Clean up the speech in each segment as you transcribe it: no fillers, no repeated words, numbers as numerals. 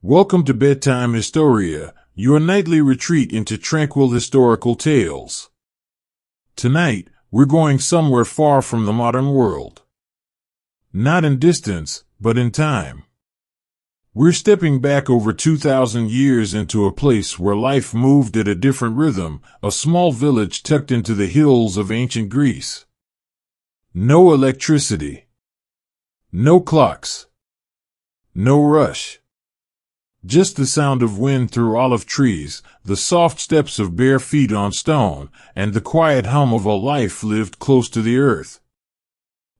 Welcome to Bedtime Historia, your nightly retreat into tranquil historical tales. Tonight, we're going somewhere far from the modern world. Not in distance, but in time. We're stepping back over 2,000 years into a place where life moved at a different rhythm, a small village tucked into the hills of ancient Greece. No electricity. No clocks. No rush. Just the sound of wind through olive trees, the soft steps of bare feet on stone, and the quiet hum of a life lived close to the earth.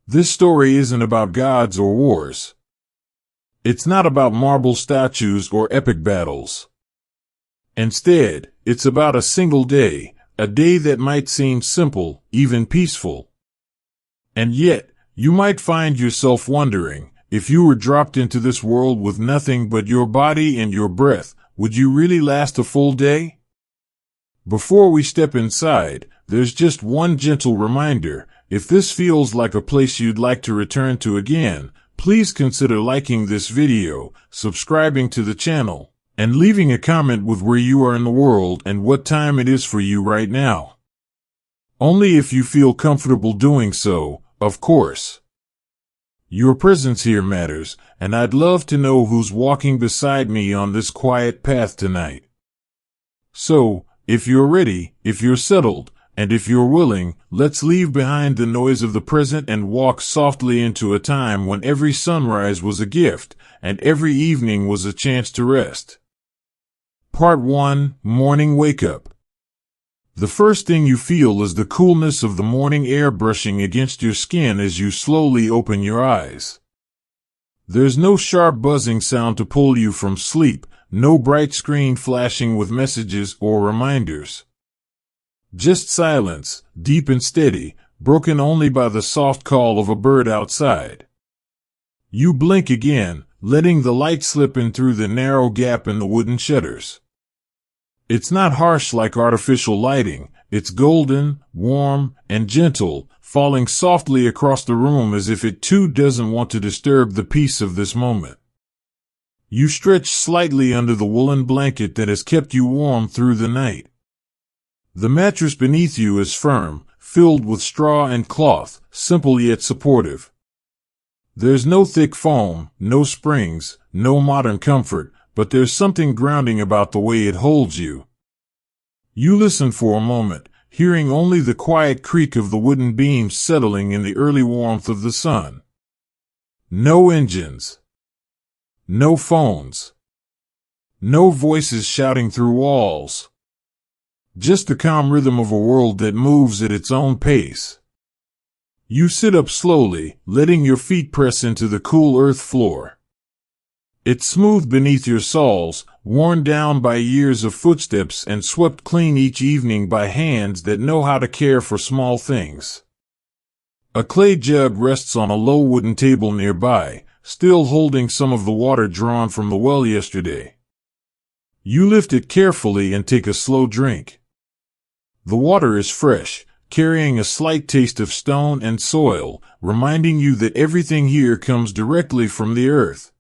This story isn't about gods or wars. It's not about marble statues or epic battles. Instead, it's about a single day, a day that might seem simple, even peaceful. And yet, you might find yourself wondering, if you were dropped into this world with nothing but your body and your breath, would you really last a full day? Before we step inside, there's just one gentle reminder. If this feels like a place you'd like to return to again, please consider liking this video, subscribing to the channel, and leaving a comment with where you are in the world and what time it is for you right now. Only if you feel comfortable doing so, of course. Your presence here matters, and I'd love to know who's walking beside me on this quiet path tonight. So, if you're ready, if you're settled, and if you're willing, let's leave behind the noise of the present and walk softly into a time when every sunrise was a gift, and every evening was a chance to rest. Part 1, Morning Wake-Up. The first thing you feel is the coolness of the morning air brushing against your skin as you slowly open your eyes. There's no sharp buzzing sound to pull you from sleep, no bright screen flashing with messages or reminders. Just silence, deep and steady, broken only by the soft call of a bird outside. You blink again, letting the light slip in through the narrow gap in the wooden shutters. It's not harsh like artificial lighting, it's golden, warm, and gentle, falling softly across the room as if it too doesn't want to disturb the peace of this moment. You stretch slightly under the woolen blanket that has kept you warm through the night. The mattress beneath you is firm, filled with straw and cloth, simple yet supportive. There's no thick foam, no springs, no modern comfort, but there's something grounding about the way it holds you. You listen for a moment, hearing only the quiet creak of the wooden beams settling in the early warmth of the sun. No engines. No phones. No voices shouting through walls. Just the calm rhythm of a world that moves at its own pace. You sit up slowly, letting your feet press into the cool earth floor. It's smooth beneath your soles, worn down by years of footsteps and swept clean each evening by hands that know how to care for small things. A clay jug rests on a low wooden table nearby, still holding some of the water drawn from the well yesterday. You lift it carefully and take a slow drink. The water is fresh, carrying a slight taste of stone and soil, reminding you that everything here comes directly from the earth.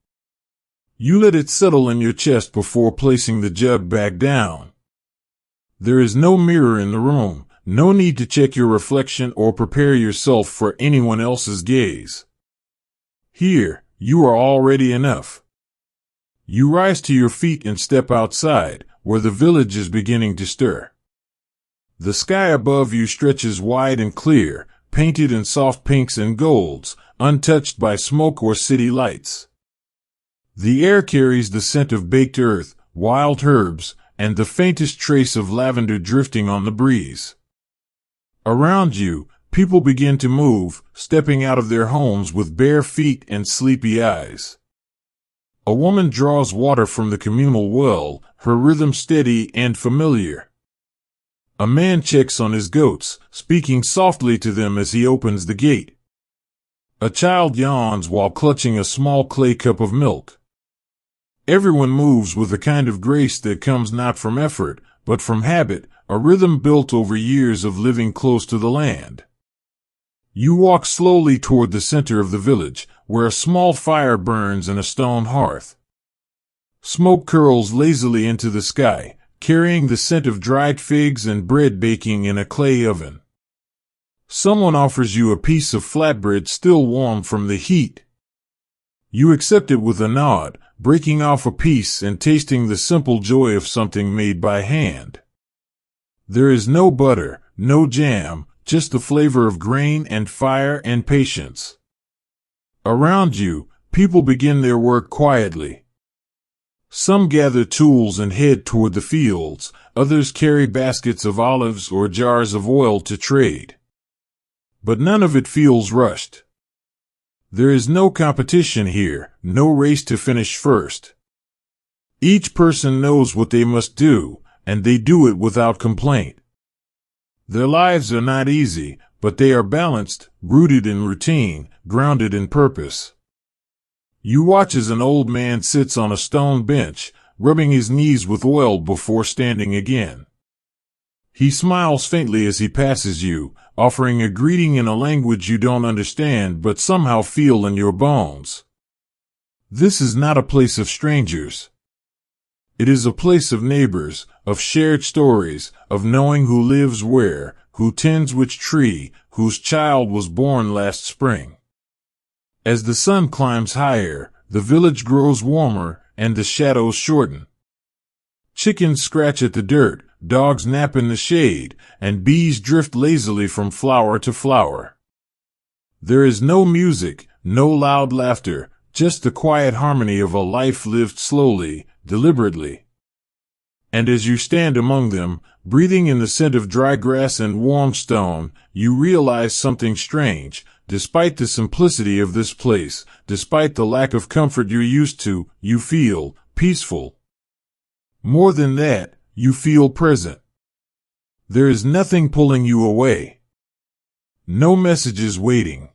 You let it settle in your chest before placing the jug back down. There is no mirror in the room, no need to check your reflection or prepare yourself for anyone else's gaze. Here, you are already enough. You rise to your feet and step outside, where the village is beginning to stir. The sky above you stretches wide and clear, painted in soft pinks and golds, untouched by smoke or city lights. The air carries the scent of baked earth, wild herbs, and the faintest trace of lavender drifting on the breeze. Around you, people begin to move, stepping out of their homes with bare feet and sleepy eyes. A woman draws water from the communal well, her rhythm steady and familiar. A man checks on his goats, speaking softly to them as he opens the gate. A child yawns while clutching a small clay cup of milk. Everyone moves with a kind of grace that comes not from effort, but from habit, a rhythm built over years of living close to the land. You walk slowly toward the center of the village, where a small fire burns in a stone hearth. Smoke curls lazily into the sky, carrying the scent of dried figs and bread baking in a clay oven. Someone offers you a piece of flatbread still warm from the heat. You accept it with a nod, breaking off a piece and tasting the simple joy of something made by hand. There is no butter, no jam, just the flavor of grain and fire and patience. Around you, people begin their work quietly. Some gather tools and head toward the fields, others carry baskets of olives or jars of oil to trade. But none of it feels rushed. There is no competition here, no race to finish first. Each person knows what they must do, and they do it without complaint. Their lives are not easy, but they are balanced, rooted in routine, grounded in purpose. You watch as an old man sits on a stone bench, rubbing his knees with oil before standing again. He smiles faintly as he passes you, offering a greeting in a language you don't understand but somehow feel in your bones. This is not a place of strangers. It is a place of neighbors, of shared stories, of knowing who lives where, who tends which tree, whose child was born last spring. As the sun climbs higher, the village grows warmer and the shadows shorten. Chickens scratch at the dirt, dogs nap in the shade, and bees drift lazily from flower to flower. There is no music, no loud laughter, just the quiet harmony of a life lived slowly, deliberately. And as you stand among them, breathing in the scent of dry grass and warm stone, you realize something strange. Despite the simplicity of this place, despite the lack of comfort you're used to, you feel peaceful. More than that, you feel present. There is nothing pulling you away. No messages waiting.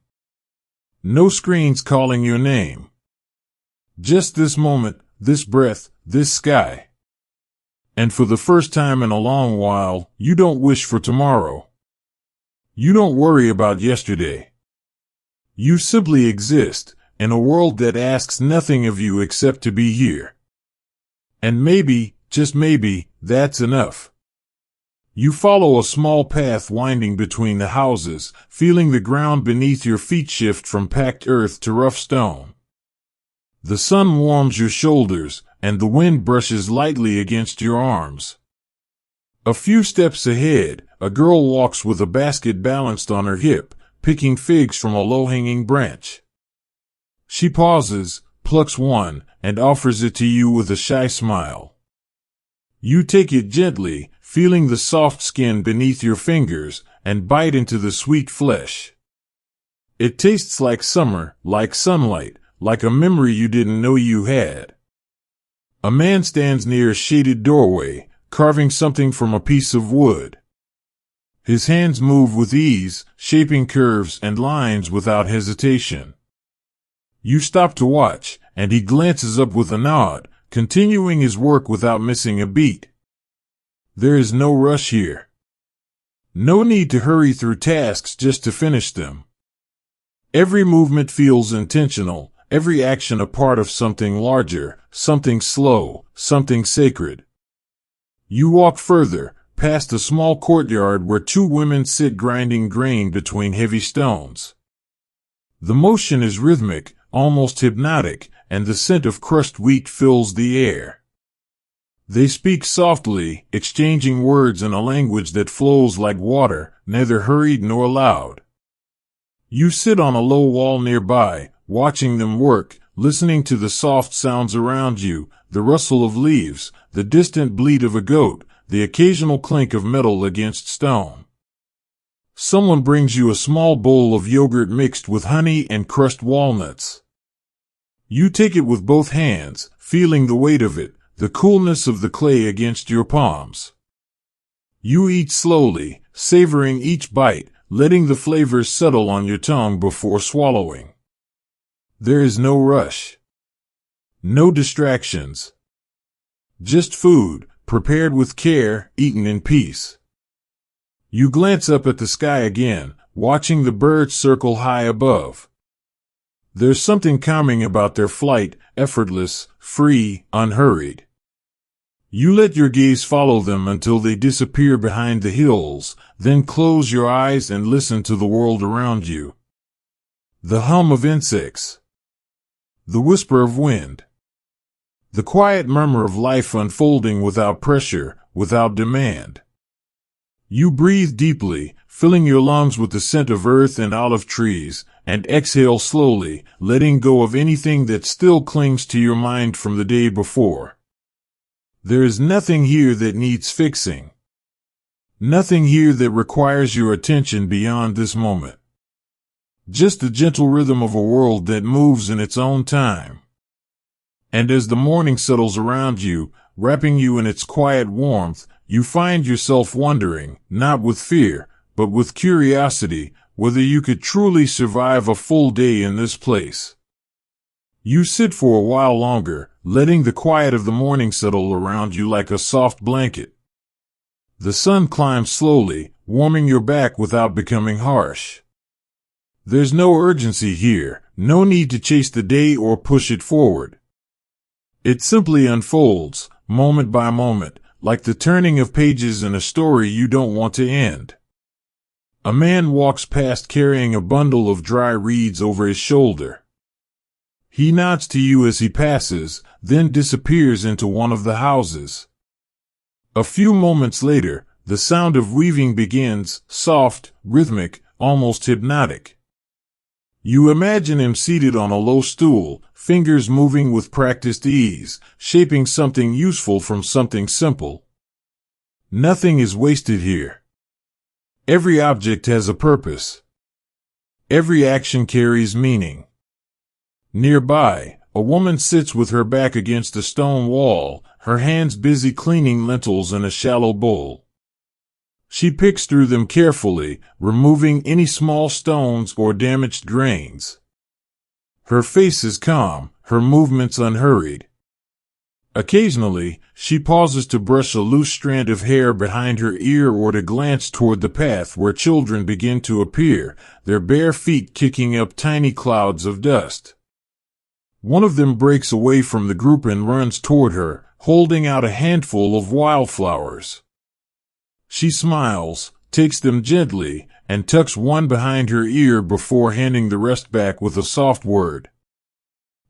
No screens calling your name. Just this moment, this breath, this sky. And for the first time in a long while, you don't wish for tomorrow. You don't worry about yesterday. You simply exist, in a world that asks nothing of you except to be here. And maybe, just maybe, that's enough. You follow a small path winding between the houses, feeling the ground beneath your feet shift from packed earth to rough stone. The sun warms your shoulders, and the wind brushes lightly against your arms. A few steps ahead, a girl walks with a basket balanced on her hip, picking figs from a low-hanging branch. She pauses, plucks one, and offers it to you with a shy smile. You take it gently, feeling the soft skin beneath your fingers, and bite into the sweet flesh. It tastes like summer, like sunlight, like a memory you didn't know you had. A man stands near a shaded doorway, carving something from a piece of wood. His hands move with ease, shaping curves and lines without hesitation. You stop to watch, and he glances up with a nod, continuing his work without missing a beat. There is no rush here. No need to hurry through tasks just to finish them. Every movement feels intentional, every action a part of something larger, something slow, something sacred. You walk further, past a small courtyard where two women sit grinding grain between heavy stones. The motion is rhythmic, almost hypnotic, and the scent of crushed wheat fills the air. They speak softly, exchanging words in a language that flows like water, neither hurried nor loud. You sit on a low wall nearby, watching them work, listening to the soft sounds around you, the rustle of leaves, the distant bleat of a goat, the occasional clink of metal against stone. Someone brings you a small bowl of yogurt mixed with honey and crushed walnuts. You take it with both hands, feeling the weight of it, the coolness of the clay against your palms. You eat slowly, savoring each bite, letting the flavors settle on your tongue before swallowing. There is no rush. No distractions. Just food, prepared with care, eaten in peace. You glance up at the sky again, watching the birds circle high above. There's something calming about their flight, effortless, free, unhurried. You let your gaze follow them until they disappear behind the hills, then close your eyes and listen to the world around you. The hum of insects. The whisper of wind. The quiet murmur of life unfolding without pressure, without demand. You breathe deeply, filling your lungs with the scent of earth and olive trees, and exhale slowly, letting go of anything that still clings to your mind from the day before. There is nothing here that needs fixing. Nothing here that requires your attention beyond this moment. Just the gentle rhythm of a world that moves in its own time. And as the morning settles around you, wrapping you in its quiet warmth, you find yourself wondering, not with fear, but with curiosity, whether you could truly survive a full day in this place. You sit for a while longer, letting the quiet of the morning settle around you like a soft blanket. The sun climbs slowly, warming your back without becoming harsh. There's no urgency here, no need to chase the day or push it forward. It simply unfolds, moment by moment, like the turning of pages in a story you don't want to end. A man walks past carrying a bundle of dry reeds over his shoulder. He nods to you as he passes, then disappears into one of the houses. A few moments later, the sound of weaving begins, soft, rhythmic, almost hypnotic. You imagine him seated on a low stool, fingers moving with practiced ease, shaping something useful from something simple. Nothing is wasted here. Every object has a purpose. Every action carries meaning. Nearby, a woman sits with her back against a stone wall, her hands busy cleaning lentils in a shallow bowl. She picks through them carefully, removing any small stones or damaged grains. Her face is calm, her movements unhurried. Occasionally, she pauses to brush a loose strand of hair behind her ear or to glance toward the path where children begin to appear, their bare feet kicking up tiny clouds of dust. One of them breaks away from the group and runs toward her, holding out a handful of wildflowers. She smiles, takes them gently, and tucks one behind her ear before handing the rest back with a soft word.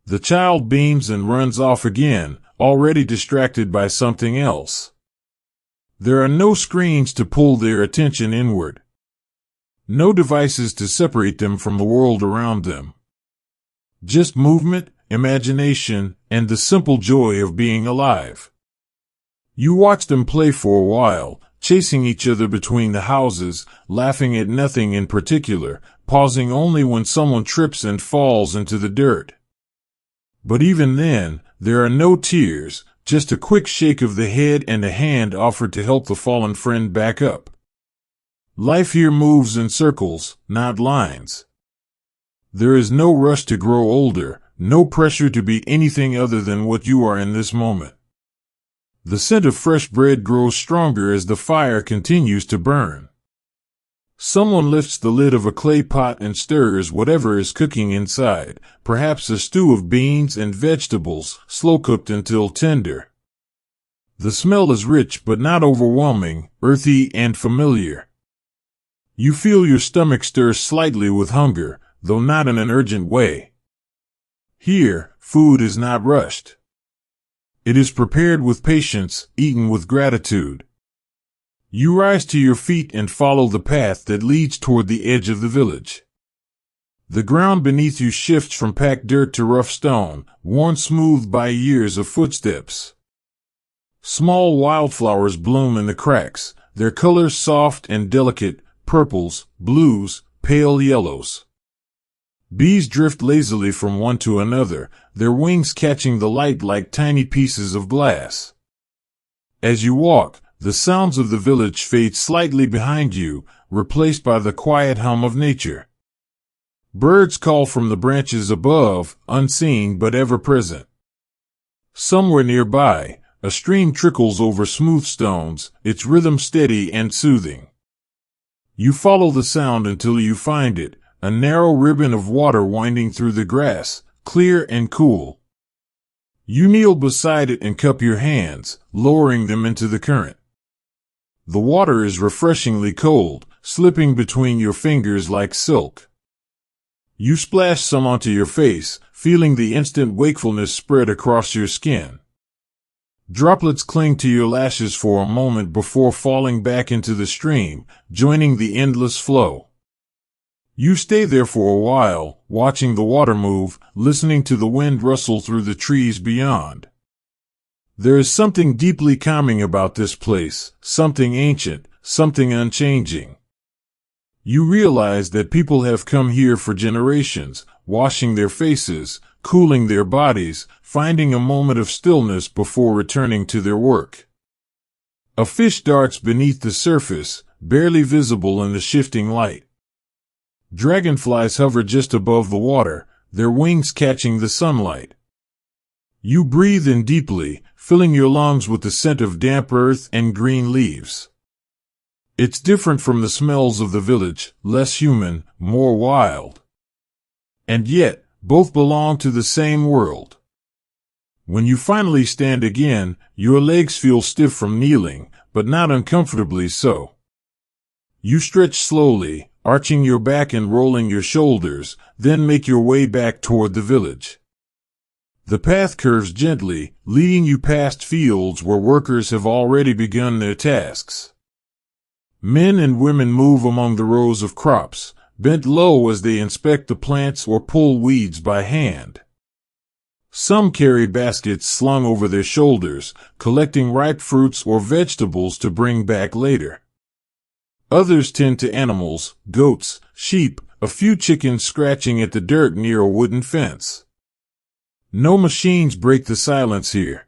The child beams and runs off again, already distracted by something else. There are no screens to pull their attention inward. No devices to separate them from the world around them. Just movement, imagination, and the simple joy of being alive. You watch them play for a while, chasing each other between the houses, laughing at nothing in particular, pausing only when someone trips and falls into the dirt. But even then, there are no tears, just a quick shake of the head and a hand offered to help the fallen friend back up. Life here moves in circles, not lines. There is no rush to grow older, no pressure to be anything other than what you are in this moment. The scent of fresh bread grows stronger as the fire continues to burn. Someone lifts the lid of a clay pot and stirs whatever is cooking inside, perhaps a stew of beans and vegetables, slow-cooked until tender. The smell is rich but not overwhelming, earthy and familiar. You feel your stomach stir slightly with hunger, though not in an urgent way. Here, food is not rushed. It is prepared with patience, eaten with gratitude. You rise to your feet and follow the path that leads toward the edge of the village. The ground beneath you shifts from packed dirt to rough stone, worn smooth by years of footsteps. Small wildflowers bloom in the cracks, their colors soft and delicate, purples, blues, pale yellows. Bees drift lazily from one to another, their wings catching the light like tiny pieces of glass. As you walk, the sounds of the village fade slightly behind you, replaced by the quiet hum of nature. Birds call from the branches above, unseen but ever present. Somewhere nearby, a stream trickles over smooth stones, its rhythm steady and soothing. You follow the sound until you find it, a narrow ribbon of water winding through the grass, clear and cool. You kneel beside it and cup your hands, lowering them into the current. The water is refreshingly cold, slipping between your fingers like silk. You splash some onto your face, feeling the instant wakefulness spread across your skin. Droplets cling to your lashes for a moment before falling back into the stream, joining the endless flow. You stay there for a while, watching the water move, listening to the wind rustle through the trees beyond. There is something deeply calming about this place, something ancient, something unchanging. You realize that people have come here for generations, washing their faces, cooling their bodies, finding a moment of stillness before returning to their work. A fish darts beneath the surface, barely visible in the shifting light. Dragonflies hover just above the water, their wings catching the sunlight. You breathe in deeply, filling your lungs with the scent of damp earth and green leaves. It's different from the smells of the village, less human, more wild. And yet, both belong to the same world. When you finally stand again, your legs feel stiff from kneeling, but not uncomfortably so. You stretch slowly, arching your back and rolling your shoulders, then make your way back toward the village. The path curves gently, leading you past fields where workers have already begun their tasks. Men and women move among the rows of crops, bent low as they inspect the plants or pull weeds by hand. Some carry baskets slung over their shoulders, collecting ripe fruits or vegetables to bring back later. Others tend to animals, goats, sheep, a few chickens scratching at the dirt near a wooden fence. No machines break the silence here.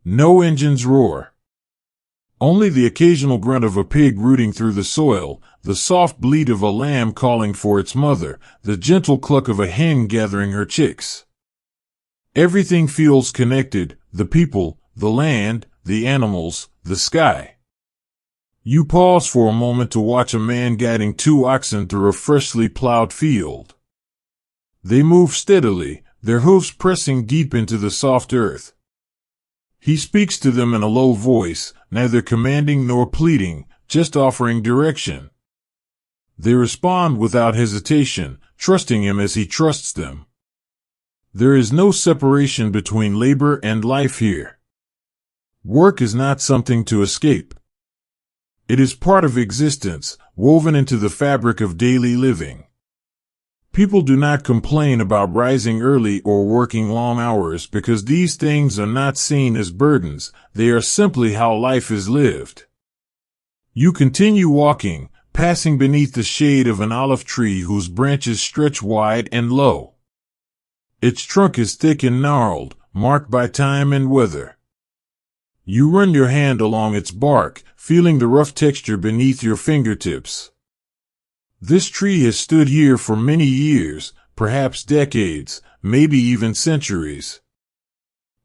No engines roar. Only the occasional grunt of a pig rooting through the soil, the soft bleat of a lamb calling for its mother, the gentle cluck of a hen gathering her chicks. Everything feels connected, the people, the land, the animals, the sky. You pause for a moment to watch a man guiding 2 oxen through a freshly plowed field. They move steadily, their hooves pressing deep into the soft earth. He speaks to them in a low voice, neither commanding nor pleading, just offering direction. They respond without hesitation, trusting him as he trusts them. There is no separation between labor and life here. Work is not something to escape. It is part of existence, woven into the fabric of daily living. People do not complain about rising early or working long hours because these things are not seen as burdens, they are simply how life is lived. You continue walking, passing beneath the shade of an olive tree whose branches stretch wide and low. Its trunk is thick and gnarled, marked by time and weather. You run your hand along its bark, feeling the rough texture beneath your fingertips. This tree has stood here for many years, perhaps decades, maybe even centuries.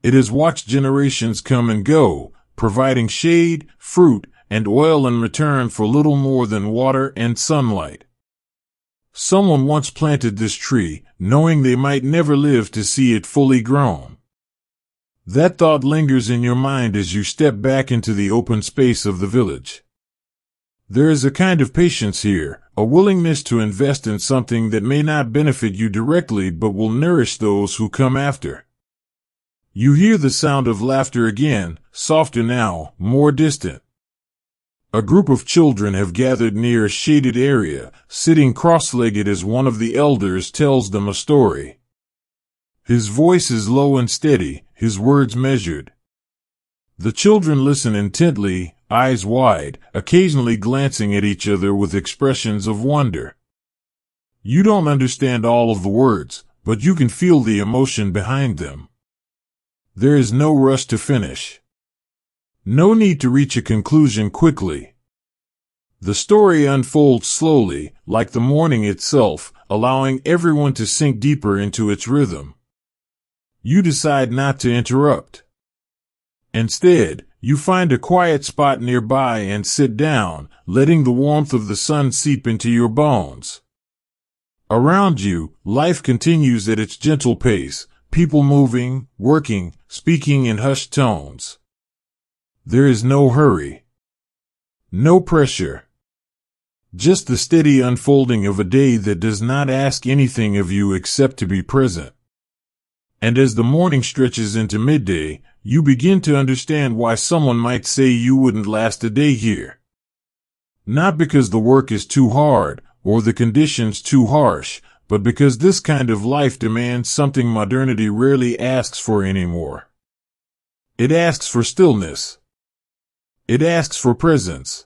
It has watched generations come and go, providing shade, fruit, and oil in return for little more than water and sunlight. Someone once planted this tree, knowing they might never live to see it fully grown. That thought lingers in your mind as you step back into the open space of the village. There is a kind of patience here, a willingness to invest in something that may not benefit you directly but will nourish those who come after. You hear the sound of laughter again, softer now, more distant. A group of children have gathered near a shaded area, sitting cross-legged as one of the elders tells them a story. His voice is low and steady, his words measured. The children listen intently, eyes wide, occasionally glancing at each other with expressions of wonder. You don't understand all of the words, but you can feel the emotion behind them. There is no rush to finish. No need to reach a conclusion quickly. The story unfolds slowly, like the morning itself, allowing everyone to sink deeper into its rhythm. You decide not to interrupt. Instead, you find a quiet spot nearby and sit down, letting the warmth of the sun seep into your bones. Around you, life continues at its gentle pace, people moving, working, speaking in hushed tones. There is no hurry. No pressure. Just the steady unfolding of a day that does not ask anything of you except to be present. And as the morning stretches into midday, you begin to understand why someone might say you wouldn't last a day here. Not because the work is too hard, or the conditions too harsh, but because this kind of life demands something modernity rarely asks for anymore. It asks for stillness. It asks for presence.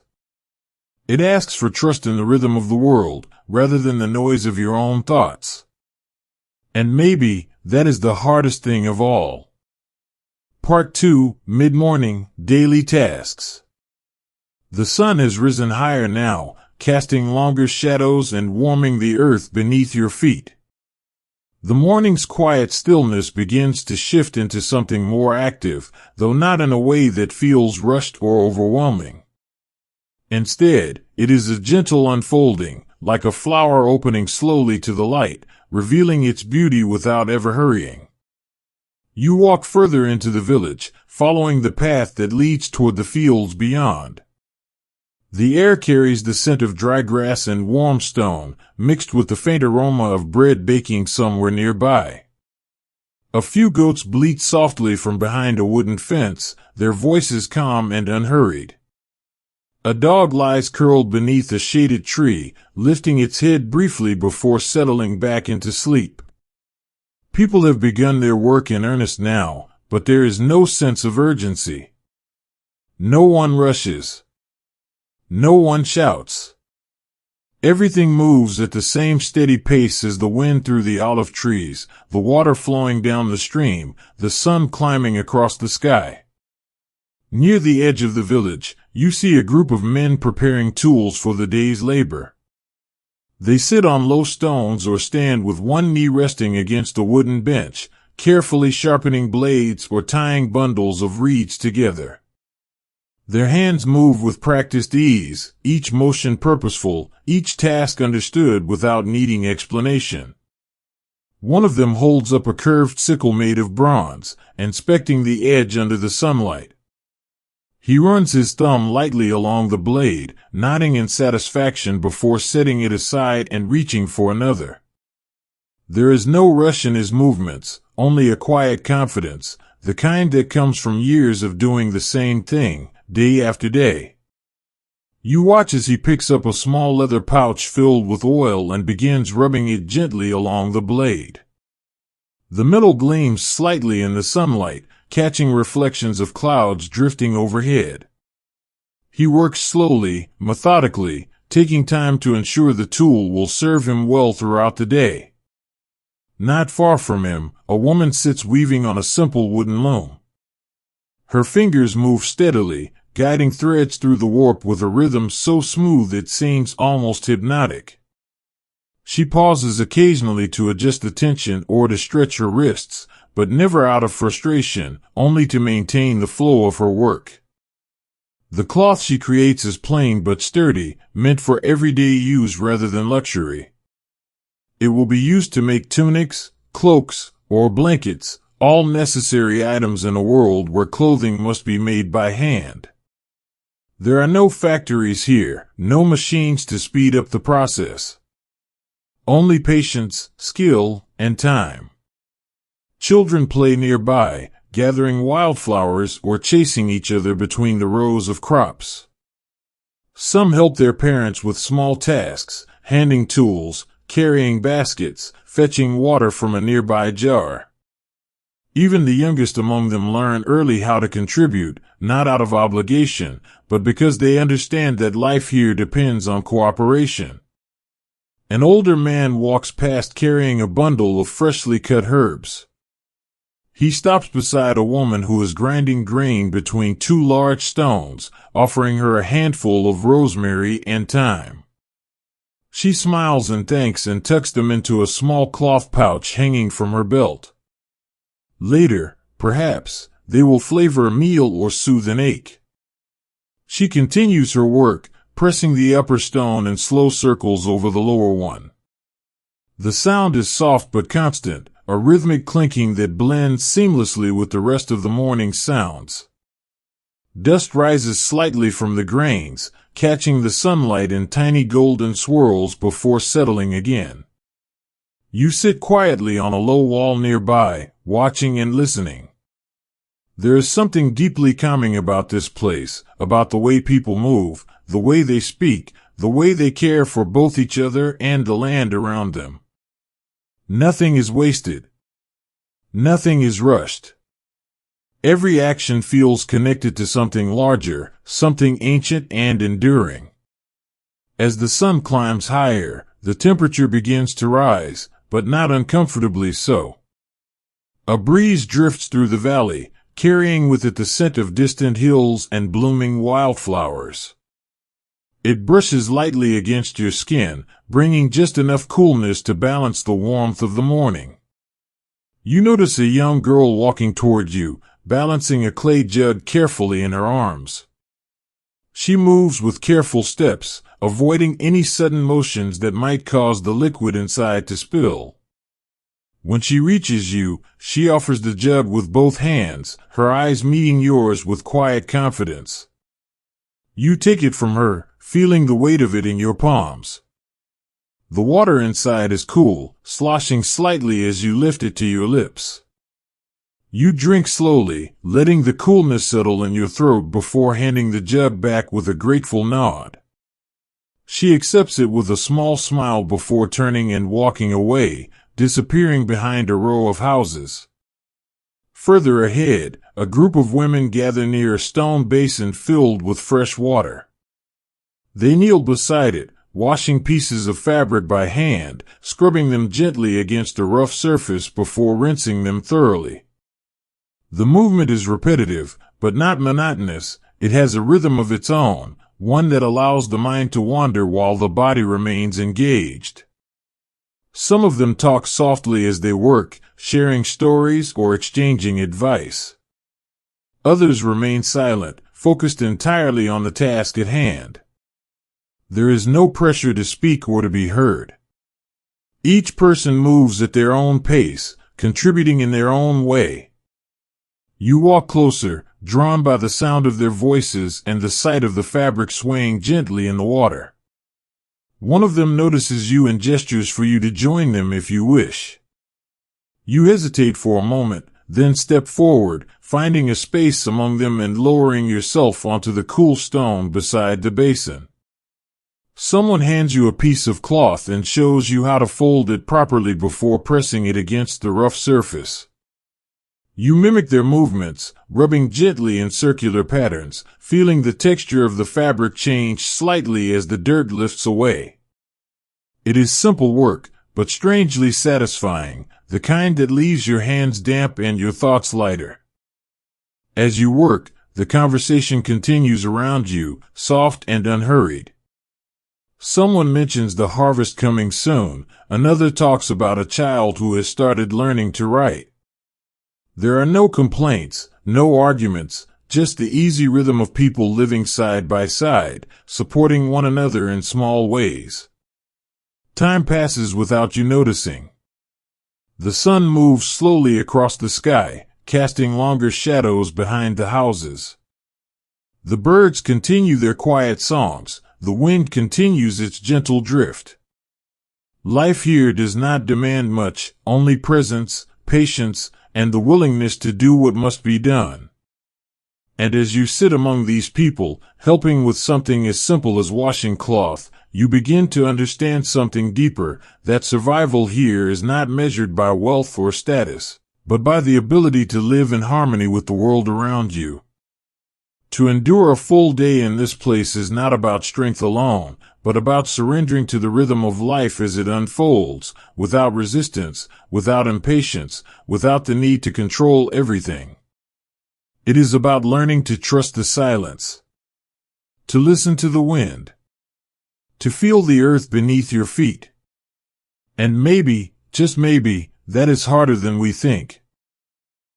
It asks for trust in the rhythm of the world, rather than the noise of your own thoughts. And maybe that is the hardest thing of all. Part 2, Mid-Morning, Daily Tasks. The sun has risen higher now, casting longer shadows and warming the earth beneath your feet. The morning's quiet stillness begins to shift into something more active, though not in a way that feels rushed or overwhelming. Instead, it is a gentle unfolding, like a flower opening slowly to the light, revealing its beauty without ever hurrying. You walk further into the village, following the path that leads toward the fields beyond. The air carries the scent of dry grass and warm stone, mixed with the faint aroma of bread baking somewhere nearby. A few goats bleat softly from behind a wooden fence, their voices calm and unhurried. A dog lies curled beneath a shaded tree, lifting its head briefly before settling back into sleep. People have begun their work in earnest now, but there is no sense of urgency. No one rushes. No one shouts. Everything moves at the same steady pace as the wind through the olive trees, the water flowing down the stream, the sun climbing across the sky. Near the edge of the village, you see a group of men preparing tools for the day's labor. They sit on low stones or stand with one knee resting against a wooden bench, carefully sharpening blades or tying bundles of reeds together. Their hands move with practiced ease, each motion purposeful, each task understood without needing explanation. One of them holds up a curved sickle made of bronze, inspecting the edge under the sunlight. He runs his thumb lightly along the blade, nodding in satisfaction before setting it aside and reaching for another. There is no rush in his movements, only a quiet confidence, the kind that comes from years of doing the same thing, day after day. You watch as he picks up a small leather pouch filled with oil and begins rubbing it gently along the blade. The metal gleams slightly in the sunlight, catching reflections of clouds drifting overhead. He works slowly, methodically, taking time to ensure the tool will serve him well throughout the day. Not far from him, a woman sits weaving on a simple wooden loom. Her fingers move steadily, guiding threads through the warp with a rhythm so smooth it seems almost hypnotic. She pauses occasionally to adjust the tension or to stretch her wrists, but never out of frustration, only to maintain the flow of her work. The cloth she creates is plain but sturdy, meant for everyday use rather than luxury. It will be used to make tunics, cloaks, or blankets, all necessary items in a world where clothing must be made by hand. There are no factories here, no machines to speed up the process. Only patience, skill, and time. Children play nearby, gathering wildflowers or chasing each other between the rows of crops. Some help their parents with small tasks, handing tools, carrying baskets, fetching water from a nearby jar. Even the youngest among them learn early how to contribute, not out of obligation, but because they understand that life here depends on cooperation. An older man walks past carrying a bundle of freshly cut herbs. He stops beside a woman who is grinding grain between two large stones, offering her a handful of rosemary and thyme. She smiles and thanks and tucks them into a small cloth pouch hanging from her belt. Later, perhaps, they will flavor a meal or soothe an ache. She continues her work, pressing the upper stone in slow circles over the lower one. The sound is soft but constant, a rhythmic clinking that blends seamlessly with the rest of the morning's sounds. Dust rises slightly from the grains, catching the sunlight in tiny golden swirls before settling again. You sit quietly on a low wall nearby, watching and listening. There is something deeply calming about this place, about the way people move, the way they speak, the way they care for both each other and the land around them. Nothing is wasted. Nothing is rushed. Every action feels connected to something larger, something ancient and enduring. As the sun climbs higher, the temperature begins to rise, but not uncomfortably so. A breeze drifts through the valley, carrying with it the scent of distant hills and blooming wildflowers. It brushes lightly against your skin, bringing just enough coolness to balance the warmth of the morning. You notice a young girl walking toward you, balancing a clay jug carefully in her arms. She moves with careful steps, avoiding any sudden motions that might cause the liquid inside to spill. When she reaches you, she offers the jug with both hands, her eyes meeting yours with quiet confidence. You take it from her, feeling the weight of it in your palms. The water inside is cool, sloshing slightly as you lift it to your lips. You drink slowly, letting the coolness settle in your throat before handing the jug back with a grateful nod. She accepts it with a small smile before turning and walking away, disappearing behind a row of houses. Further ahead, a group of women gather near a stone basin filled with fresh water. They kneel beside it, washing pieces of fabric by hand, scrubbing them gently against a rough surface before rinsing them thoroughly. The movement is repetitive, but not monotonous. It has a rhythm of its own, one that allows the mind to wander while the body remains engaged. Some of them talk softly as they work, sharing stories or exchanging advice. Others remain silent, focused entirely on the task at hand. There is no pressure to speak or to be heard. Each person moves at their own pace, contributing in their own way. You walk closer, drawn by the sound of their voices and the sight of the fabric swaying gently in the water. One of them notices you and gestures for you to join them if you wish. You hesitate for a moment, then step forward, finding a space among them and lowering yourself onto the cool stone beside the basin. Someone hands you a piece of cloth and shows you how to fold it properly before pressing it against the rough surface. You mimic their movements, rubbing gently in circular patterns, feeling the texture of the fabric change slightly as the dirt lifts away. It is simple work, but strangely satisfying, the kind that leaves your hands damp and your thoughts lighter. As you work, the conversation continues around you, soft and unhurried. Someone mentions the harvest coming soon, another talks about a child who has started learning to write. There are no complaints, no arguments, just the easy rhythm of people living side by side, supporting one another in small ways. Time passes without you noticing. The sun moves slowly across the sky, casting longer shadows behind the houses. The birds continue their quiet songs, the wind continues its gentle drift. Life here does not demand much, only presence, patience, and the willingness to do what must be done. And as you sit among these people, helping with something as simple as washing cloth, you begin to understand something deeper, that survival here is not measured by wealth or status, but by the ability to live in harmony with the world around you. To endure a full day in this place is not about strength alone, but about surrendering to the rhythm of life as it unfolds, without resistance, without impatience, without the need to control everything. It is about learning to trust the silence, to listen to the wind, to feel the earth beneath your feet. And maybe, just maybe, that is harder than we think.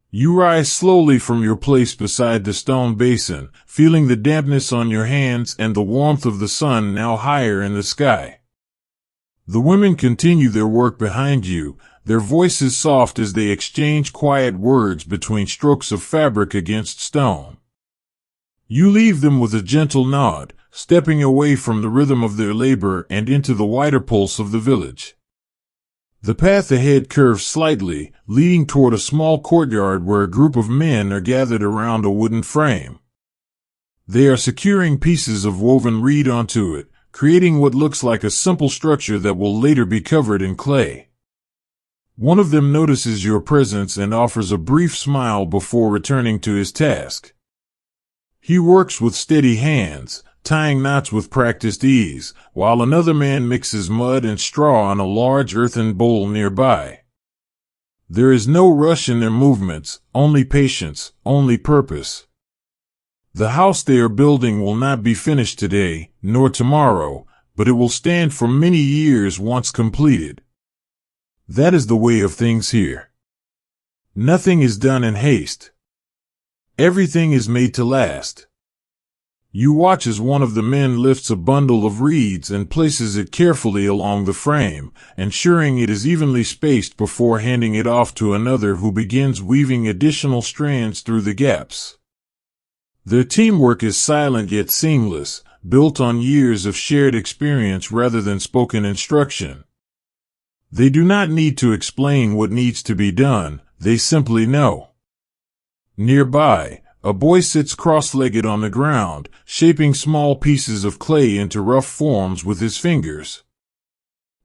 You rise slowly from your place beside the stone basin, feeling the dampness on your hands and the warmth of the sun now higher in the sky. The women continue their work behind you, their voices soft as they exchange quiet words between strokes of fabric against stone. You leave them with a gentle nod, stepping away from the rhythm of their labor and into the wider pulse of the village. The path ahead curves slightly, leading toward a small courtyard where a group of men are gathered around a wooden frame. They are securing pieces of woven reed onto it, creating what looks like a simple structure that will later be covered in clay. One of them notices your presence and offers a brief smile before returning to his task. He works with steady hands, tying knots with practiced ease, while another man mixes mud and straw on a large earthen bowl nearby. There is no rush in their movements, only patience, only purpose. The house they are building will not be finished today, nor tomorrow, but it will stand for many years once completed. That is the way of things here. Nothing is done in haste. Everything is made to last. You watch as one of the men lifts a bundle of reeds and places it carefully along the frame, ensuring it is evenly spaced before handing it off to another who begins weaving additional strands through the gaps. Their teamwork is silent yet seamless, built on years of shared experience rather than spoken instruction. They do not need to explain what needs to be done, they simply know. Nearby, a boy sits cross-legged on the ground, shaping small pieces of clay into rough forms with his fingers.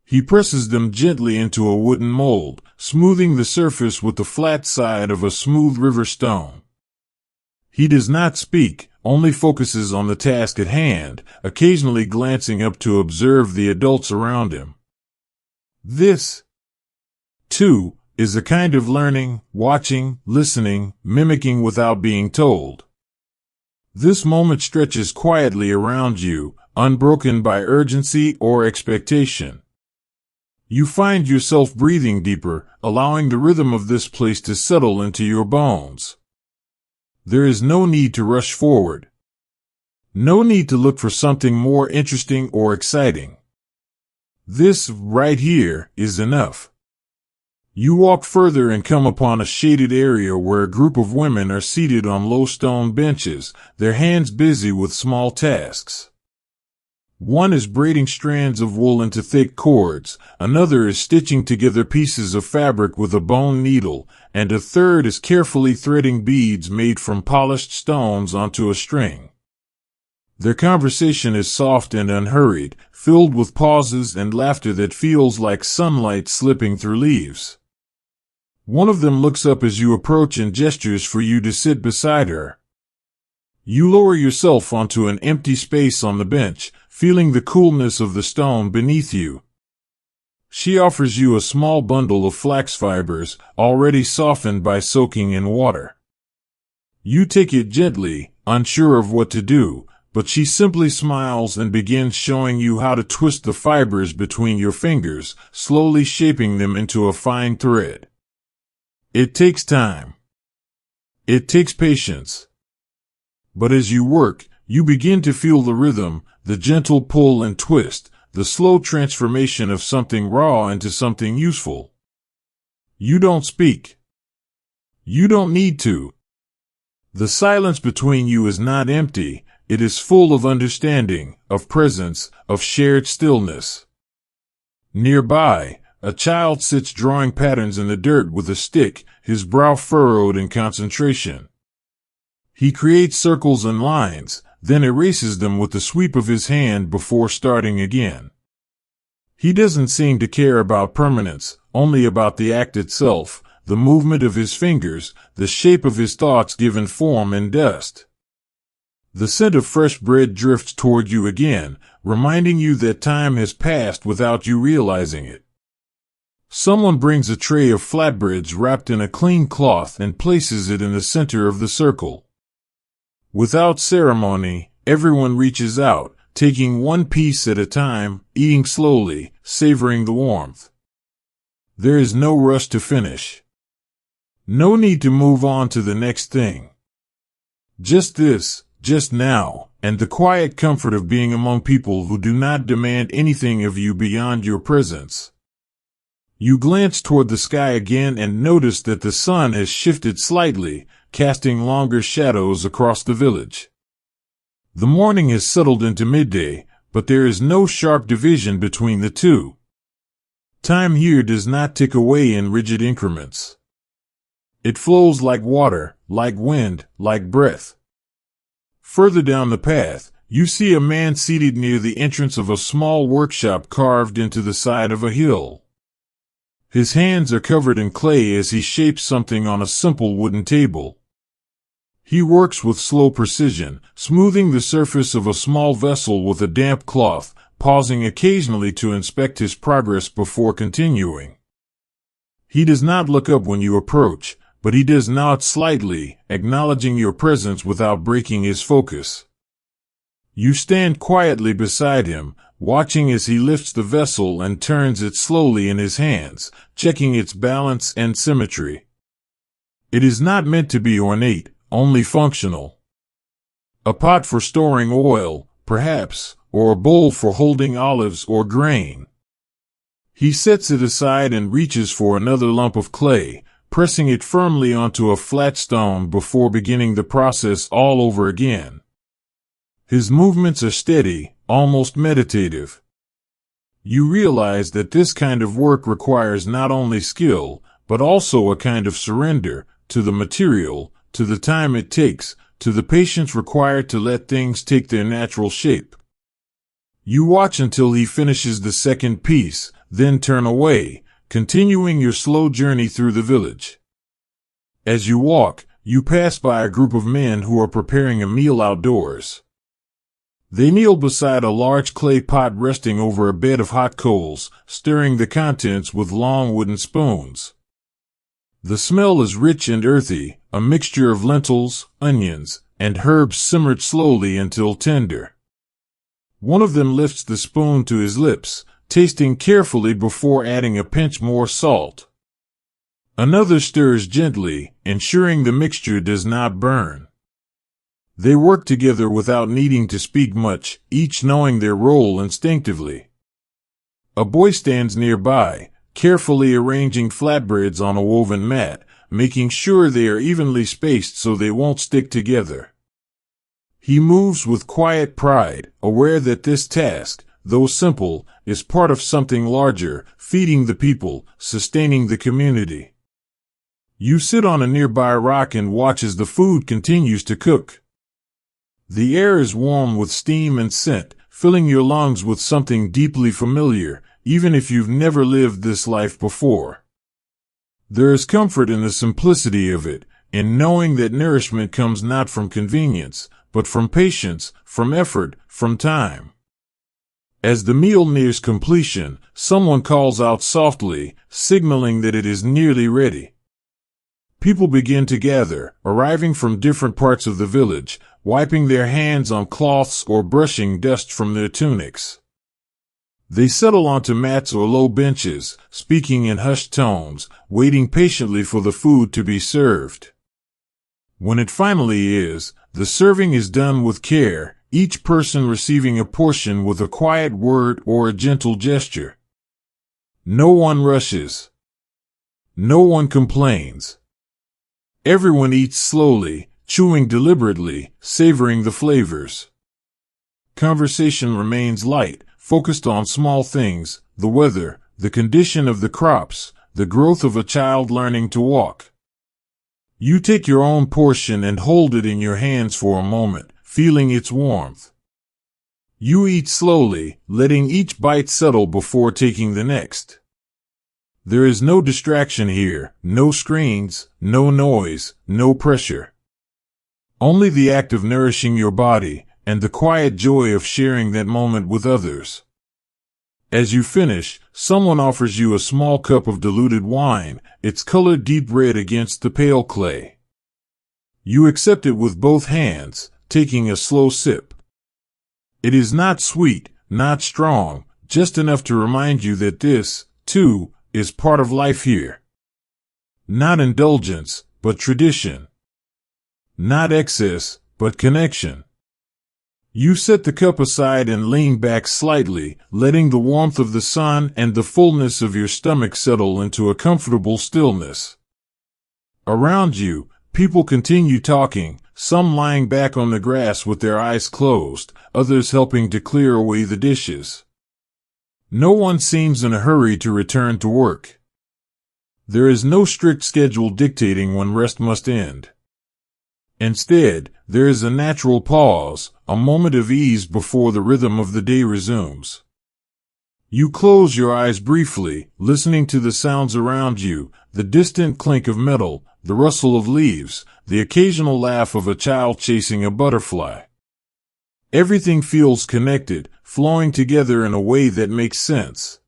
He presses them gently into a wooden mold, smoothing the surface with the flat side of a smooth river stone. He does not speak, only focuses on the task at hand, occasionally glancing up to observe the adults around him. This, too, is a kind of learning, watching, listening, mimicking without being told. This moment stretches quietly around you, unbroken by urgency or expectation. You find yourself breathing deeper, allowing the rhythm of this place to settle into your bones. There is no need to rush forward. No need to look for something more interesting or exciting. This, right here, is enough. You walk further and come upon a shaded area where a group of women are seated on low stone benches, their hands busy with small tasks. One is braiding strands of wool into thick cords, another is stitching together pieces of fabric with a bone needle, and a third is carefully threading beads made from polished stones onto a string. Their conversation is soft and unhurried, filled with pauses and laughter that feels like sunlight slipping through leaves. One of them looks up as you approach and gestures for you to sit beside her. You lower yourself onto an empty space on the bench, feeling the coolness of the stone beneath you. She offers you a small bundle of flax fibers, already softened by soaking in water. You take it gently, unsure of what to do, but she simply smiles and begins showing you how to twist the fibers between your fingers, slowly shaping them into a fine thread. It takes time. It takes patience. But as you work, you begin to feel the rhythm, the gentle pull and twist, the slow transformation of something raw into something useful. You don't speak. You don't need to. The silence between you is not empty, it is full of understanding, of presence, of shared stillness. Nearby, a child sits drawing patterns in the dirt with a stick, his brow furrowed in concentration. He creates circles and lines, then erases them with the sweep of his hand before starting again. He doesn't seem to care about permanence, only about the act itself, the movement of his fingers, the shape of his thoughts given form in dust. The scent of fresh bread drifts toward you again, reminding you that time has passed without you realizing it. Someone brings a tray of flatbreads wrapped in a clean cloth and places it in the center of the circle. Without ceremony, everyone reaches out, taking one piece at a time, eating slowly, savoring the warmth. There is no rush to finish. No need to move on to the next thing. Just this, just now, and the quiet comfort of being among people who do not demand anything of you beyond your presence. You glance toward the sky again and notice that the sun has shifted slightly, casting longer shadows across the village. The morning has settled into midday, but there is no sharp division between the two. Time here does not tick away in rigid increments. It flows like water, like wind, like breath. Further down the path, you see a man seated near the entrance of a small workshop carved into the side of a hill. His hands are covered in clay as he shapes something on a simple wooden table. He works with slow precision, smoothing the surface of a small vessel with a damp cloth, pausing occasionally to inspect his progress before continuing. He does not look up when you approach, but he does nod slightly, acknowledging your presence without breaking his focus. You stand quietly beside him, watching as he lifts the vessel and turns it slowly in his hands, checking its balance and symmetry. It is not meant to be ornate, only functional. A pot for storing oil, perhaps, or a bowl for holding olives or grain. He sets it aside and reaches for another lump of clay, pressing it firmly onto a flat stone before beginning the process all over again. His movements are steady, almost meditative. You realize that this kind of work requires not only skill, but also a kind of surrender to the material, to the time it takes, to the patience required to let things take their natural shape. You watch until he finishes the second piece, then turn away, continuing your slow journey through the village. As you walk, you pass by a group of men who are preparing a meal outdoors. They kneel beside a large clay pot resting over a bed of hot coals, stirring the contents with long wooden spoons. The smell is rich and earthy, a mixture of lentils, onions, and herbs simmered slowly until tender. One of them lifts the spoon to his lips, tasting carefully before adding a pinch more salt. Another stirs gently, ensuring the mixture does not burn. They work together without needing to speak much, each knowing their role instinctively. A boy stands nearby, carefully arranging flatbreads on a woven mat, making sure they are evenly spaced so they won't stick together. He moves with quiet pride, aware that this task, though simple, is part of something larger, feeding the people, sustaining the community. You sit on a nearby rock and watch as the food continues to cook. The air is warm with steam and scent, filling your lungs with something deeply familiar, even if you've never lived this life before. There is comfort in the simplicity of it, in knowing that nourishment comes not from convenience, but from patience, from effort, from time. As the meal nears completion, someone calls out softly, signaling that it is nearly ready. People begin to gather, arriving from different parts of the village, wiping their hands on cloths or brushing dust from their tunics. They settle onto mats or low benches, speaking in hushed tones, waiting patiently for the food to be served. When it finally is, the serving is done with care, each person receiving a portion with a quiet word or a gentle gesture. No one rushes. No one complains. Everyone eats slowly, chewing deliberately, savoring the flavors. Conversation remains light, focused on small things, the weather, the condition of the crops, the growth of a child learning to walk. You take your own portion and hold it in your hands for a moment, feeling its warmth. You eat slowly, letting each bite settle before taking the next. There is no distraction here, no screens, no noise, no pressure. Only the act of nourishing your body, and the quiet joy of sharing that moment with others. As you finish, someone offers you a small cup of diluted wine, its color deep red against the pale clay. You accept it with both hands, taking a slow sip. It is not sweet, not strong, just enough to remind you that this, too, is part of life here. Not indulgence, but tradition. Not excess, but connection. You set the cup aside and lean back slightly, letting the warmth of the sun and the fullness of your stomach settle into a comfortable stillness. Around you, people continue talking, some lying back on the grass with their eyes closed, others helping to clear away the dishes. No one seems in a hurry to return to work. There is no strict schedule dictating when rest must end. Instead, there is a natural pause, a moment of ease before the rhythm of the day resumes. You close your eyes briefly, listening to the sounds around you, the distant clink of metal, the rustle of leaves, the occasional laugh of a child chasing a butterfly. Everything feels connected, flowing together in a way that makes sense.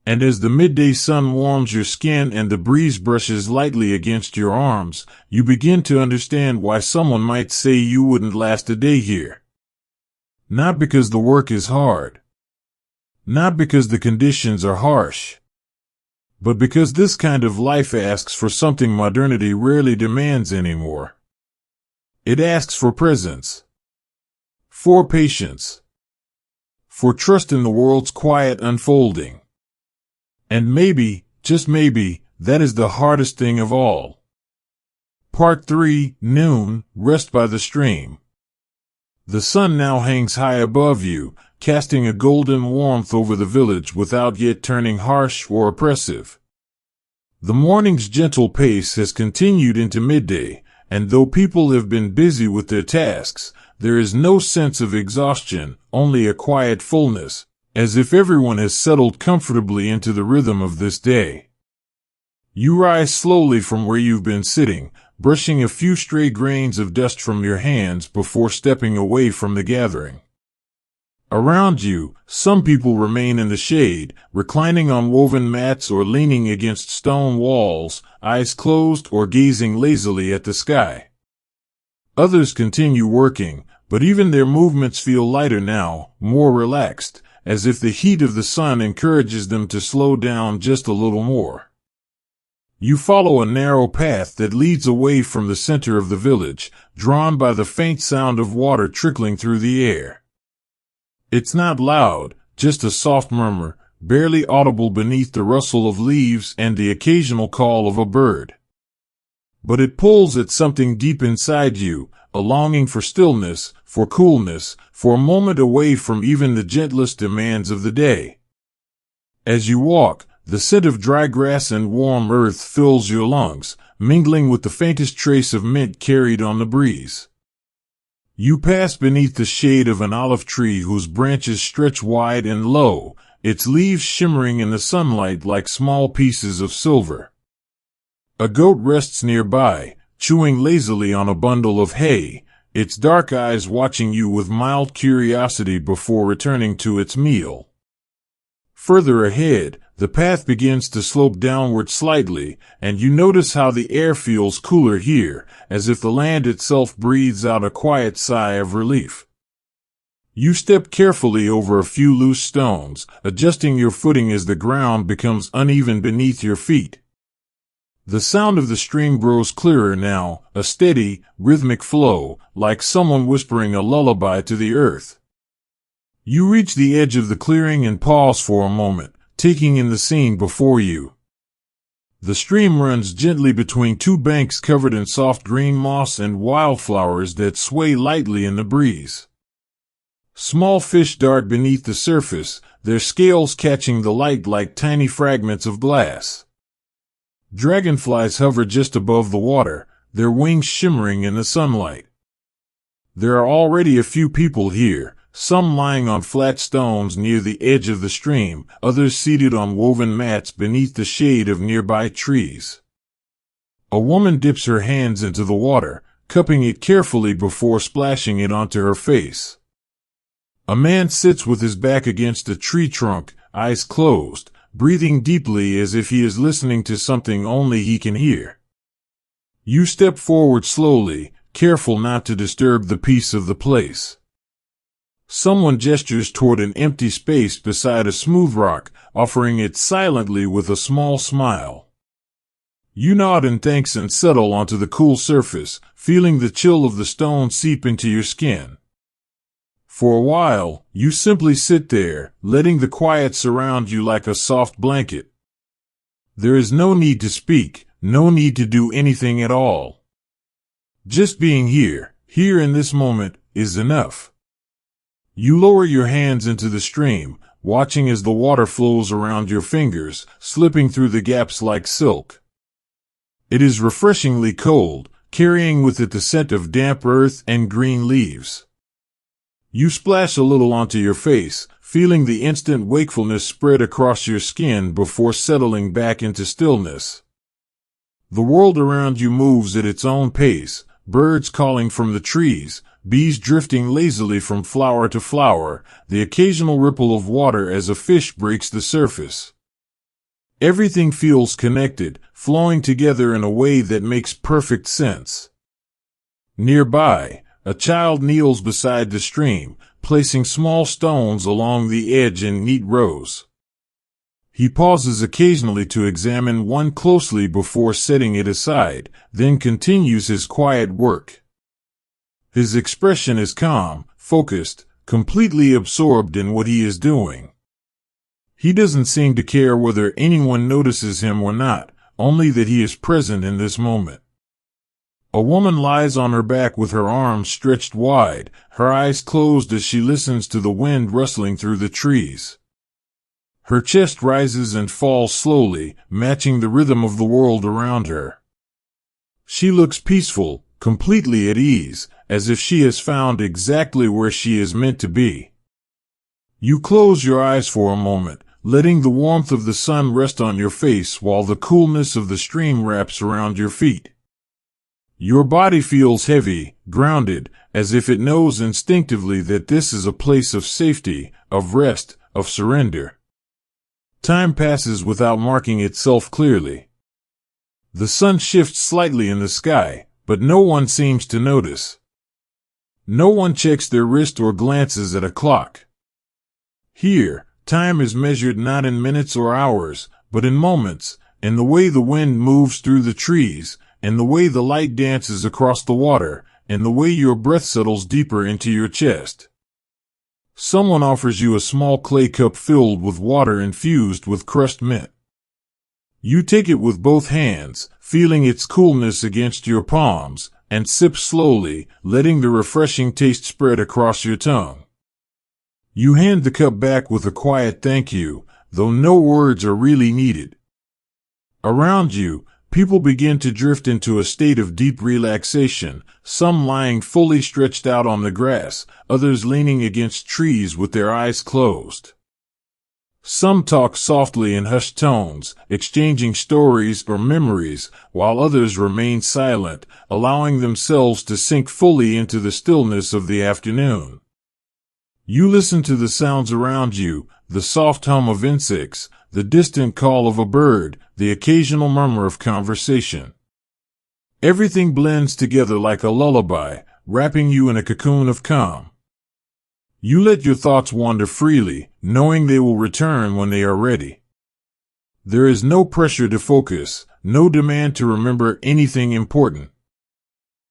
And as the midday sun warms your skin and the breeze brushes lightly against your arms, you begin to understand why someone might say you wouldn't last a day here. Not because the work is hard. Not because the conditions are harsh. But because this kind of life asks for something modernity rarely demands anymore. It asks for presence. For patience. For trust in the world's quiet unfolding. And maybe, just maybe, that is the hardest thing of all. Part 3, Noon, Rest by the Stream. The sun now hangs high above you, casting a golden warmth over the village without yet turning harsh or oppressive. The morning's gentle pace has continued into midday, and though people have been busy with their tasks, there is no sense of exhaustion, only a quiet fullness, as if everyone has settled comfortably into the rhythm of this day. You rise slowly from where you've been sitting, brushing a few stray grains of dust from your hands before stepping away from the gathering. Around you, some people remain in the shade, reclining on woven mats or leaning against stone walls, eyes closed or gazing lazily at the sky. Others continue working, but even their movements feel lighter now, more relaxed, as if the heat of the sun encourages them to slow down just a little more. You follow a narrow path that leads away from the center of the village, drawn by the faint sound of water trickling through the air. It's not loud, just a soft murmur, barely audible beneath the rustle of leaves and the occasional call of a bird. But it pulls at something deep inside you, a longing for stillness, for coolness, for a moment away from even the gentlest demands of the day. As you walk, the scent of dry grass and warm earth fills your lungs, mingling with the faintest trace of mint carried on the breeze. You pass beneath the shade of an olive tree whose branches stretch wide and low, its leaves shimmering in the sunlight like small pieces of silver. A goat rests nearby, chewing lazily on a bundle of hay, its dark eyes watching you with mild curiosity before returning to its meal. Further ahead, the path begins to slope downward slightly, and you notice how the air feels cooler here, as if the land itself breathes out a quiet sigh of relief. You step carefully over a few loose stones, adjusting your footing as the ground becomes uneven beneath your feet. The sound of the stream grows clearer now, a steady, rhythmic flow, like someone whispering a lullaby to the earth. You reach the edge of the clearing and pause for a moment, taking in the scene before you. The stream runs gently between two banks covered in soft green moss and wildflowers that sway lightly in the breeze. Small fish dart beneath the surface, their scales catching the light like tiny fragments of glass. Dragonflies hover just above the water, their wings shimmering in the sunlight. There are already a few people here, some lying on flat stones near the edge of the stream, others seated on woven mats beneath the shade of nearby trees. A woman dips her hands into the water, cupping it carefully before splashing it onto her face. A man sits with his back against a tree trunk, eyes closed, breathing deeply as if he is listening to something only he can hear. You step forward slowly, careful not to disturb the peace of the place. Someone gestures toward an empty space beside a smooth rock, offering it silently with a small smile. You nod in thanks and settle onto the cool surface, feeling the chill of the stone seep into your skin. For a while, you simply sit there, letting the quiet surround you like a soft blanket. There is no need to speak, no need to do anything at all. Just being here in this moment, is enough. You lower your hands into the stream, watching as the water flows around your fingers, slipping through the gaps like silk. It is refreshingly cold, carrying with it the scent of damp earth and green leaves. You splash a little onto your face, feeling the instant wakefulness spread across your skin before settling back into stillness. The world around you moves at its own pace, birds calling from the trees, bees drifting lazily from flower to flower, the occasional ripple of water as a fish breaks the surface. Everything feels connected, flowing together in a way that makes perfect sense. Nearby, a child kneels beside the stream, placing small stones along the edge in neat rows. He pauses occasionally to examine one closely before setting it aside, then continues his quiet work. His expression is calm, focused, completely absorbed in what he is doing. He doesn't seem to care whether anyone notices him or not, only that he is present in this moment. A woman lies on her back with her arms stretched wide, her eyes closed as she listens to the wind rustling through the trees. Her chest rises and falls slowly, matching the rhythm of the world around her. She looks peaceful, completely at ease, as if she has found exactly where she is meant to be. You close your eyes for a moment, letting the warmth of the sun rest on your face while the coolness of the stream wraps around your feet. Your body feels heavy, grounded, as if it knows instinctively that this is a place of safety, of rest, of surrender. Time passes without marking itself clearly. The sun shifts slightly in the sky, but no one seems to notice. No one checks their wrist or glances at a clock. Here, time is measured not in minutes or hours, but in moments, in the way the wind moves through the trees, in the way the light dances across the water, in the way your breath settles deeper into your chest. Someone offers you a small clay cup filled with water infused with crushed mint. You take it with both hands, feeling its coolness against your palms, and sip slowly, letting the refreshing taste spread across your tongue. You hand the cup back with a quiet thank you, though no words are really needed. Around you, people begin to drift into a state of deep relaxation, some lying fully stretched out on the grass, others leaning against trees with their eyes closed. Some talk softly in hushed tones, exchanging stories or memories, while others remain silent, allowing themselves to sink fully into the stillness of the afternoon. You listen to the sounds around you, the soft hum of insects, the distant call of a bird, the occasional murmur of conversation. Everything blends together like a lullaby, wrapping you in a cocoon of calm. You let your thoughts wander freely, knowing they will return when they are ready. There is no pressure to focus, no demand to remember anything important.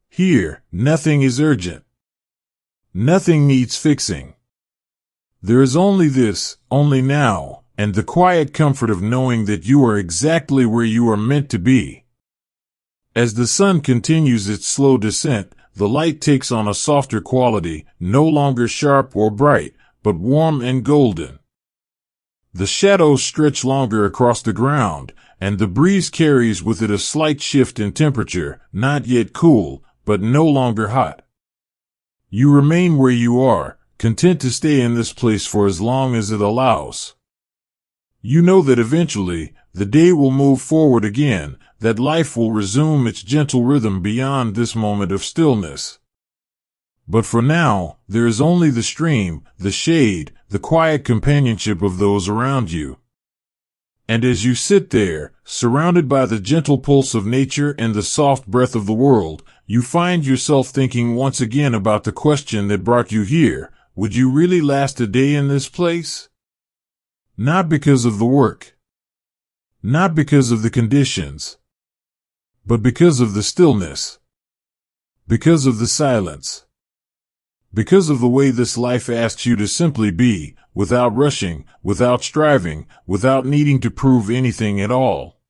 Here, nothing is urgent. Nothing needs fixing. There is only this, only now, and the quiet comfort of knowing that you are exactly where you are meant to be. As the sun continues its slow descent, the light takes on a softer quality, no longer sharp or bright, but warm and golden. The shadows stretch longer across the ground, and the breeze carries with it a slight shift in temperature, not yet cool, but no longer hot. You remain where you are, content to stay in this place for as long as it allows. You know that eventually, the day will move forward again, that life will resume its gentle rhythm beyond this moment of stillness. But for now, there is only the stream, the shade, the quiet companionship of those around you. And as you sit there, surrounded by the gentle pulse of nature and the soft breath of the world, you find yourself thinking once again about the question that brought you here: would you really last a day in this place? Not because of the work. Not because of the conditions. But because of the stillness. Because of the silence. Because of the way this life asks you to simply be, without rushing, without striving, without needing to prove anything at all.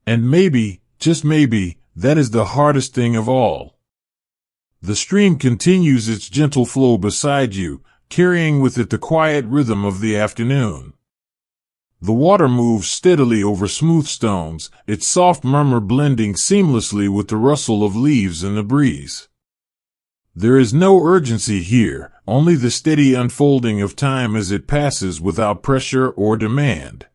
And maybe, just maybe, that is the hardest thing of all. The stream continues its gentle flow beside you, carrying with it the quiet rhythm of the afternoon. The water moves steadily over smooth stones, its soft murmur blending seamlessly with the rustle of leaves in the breeze. There is no urgency here, only the steady unfolding of time as it passes without pressure or demand.